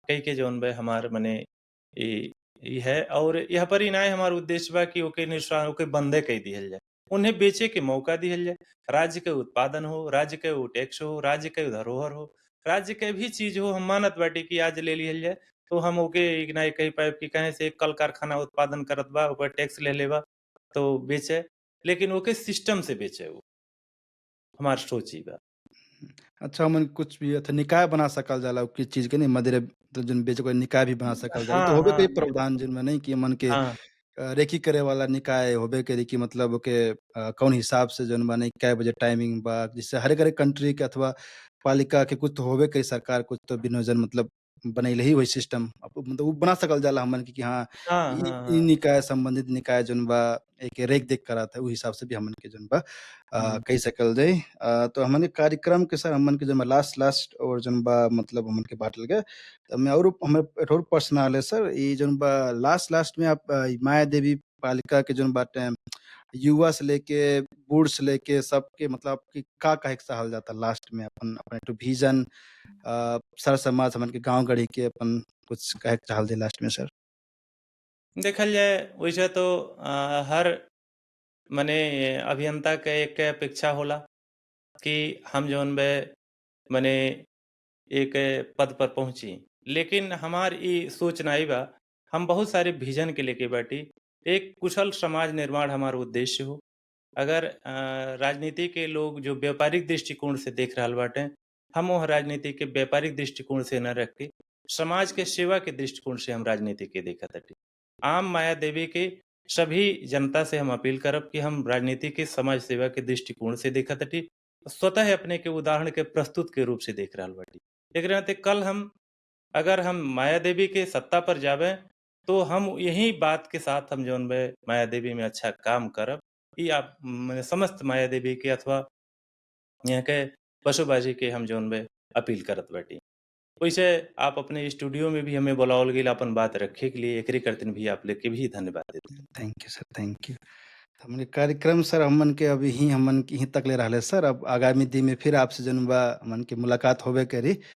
कई-कई जौन बे हमार मने ई ई है और यह पर ही नहीं हमार उद्देश्य बा कि ओके ओके बंदे कई दिहल जाए। उन्हें बेचे के मौका दिहल जाए। राज्य के उत्पादन हो, राज्य के उ टैक्स हो, राज्य के धरोहर हो, राज्य के भी चीज़ हो हम मानत बाटी कि आज ले लिहल जाए। तो हम ओके एक ना कही पाएब कि कहीं से एक कल कारखाना उत्पादन करत बा, ओपर टैक्स ले बा, तो बेचे। लेकिन ओके सिस्टम से बेचे उ, हमार सोच ई बा। अच्छा हमन कुछ भी अथा निकाय बना सकल जाला उ चीज़ के नहीं मदिरा तो जोन बेचे कोई निकाय भी बना सकल जाला। तो हाँ, होबे हाँ, कई प्रावधान जिनमें नहीं कि हमन के हाँ, रेकी करे वाला निकाय होबे करी कि मतलब ओके कौन हिसाब से जौन बा नहीं कै बजे टाइमिंग बा जिससे हर एक कंट्री के अथवा पालिका के कुछ तो होबे करी सरकार कुछ तो विनियोजन मतलब बनैले ही वही सिस्टम अब मतलब उ बना सकल जाला हमन के कि हाँ, हाँ, हाँ, ई हाँ। निकाय संबंधित निकाय जौन बा एके रेख-देख करत है उ हिसाब से भी हमन के जौन बा हुँ। कही सकल जाई। तो हमन के कार्यक्रम के सर हमन के जौन बा लास्ट और जौन बा मतलब हमन के बाटल गए तो मैं और हमें एक और प्रश्न आले सर ई जौन बा लास्ट में आप माया देवी पालिका के जौन बाटे युवा से लेके बूढ़ से लेके सबके मतलब कि का कहे के चाहल जाता लास्ट में अपन अपन एक ठो विज़न सर समाज हमन के गाँव गढ़ी के अपन कुछ कहे के चाहल जाई लास्ट में सर? देखल जाए वैसे तो हर मने अभियंता के एक अपेक्षा होला कि हम जौन बे मने एक पद पर पहुँची। लेकिन हमार ई सोच नाई बा, हम बहुत सारे विज़न के लेके बाटी। एक कुशल समाज निर्माण हमार उद्देश्य हो। अगर राजनीति के लोग जो व्यापारिक दृष्टिकोण से देख रहल बाटे, हम ओह राजनीति के व्यापारिक दृष्टिकोण से न रख के समाज के सेवा के दृष्टिकोण से हम राजनीति के देखत हटी। आम माया देवी के सभी जनता से हम अपील करब कि हम राजनीति के समाज सेवा के दृष्टिकोण से देखत हटी। स्वतः अपने के उदाहरण के प्रस्तुत के रूप से देख रहल बाटी। एकरे नाते कल हम अगर हम माया देवी के सत्ता पर जाबे तो हम यही बात के साथ हम जौन बे माया देवी में अच्छा काम करब। ई आप मने समस्त माया देवी के अथवा यहाँ के पशुबाजी के हम जौन बे अपील करत बाटी। वैसे आप अपने स्टूडियो में भी हमें बुलावल गइल आपन बात रखे के लिए, एकरे करतिन भी आप लोग के भी धन्यवाद देत। Thank you sir, thank you. हमन के कार्यक्रम सर हमन के अभी ही हमन के यहीं तक ले रहले सर। अब आगामी दिन में फिर आपसे जौन बा हमन के मुलाकात होबे करी।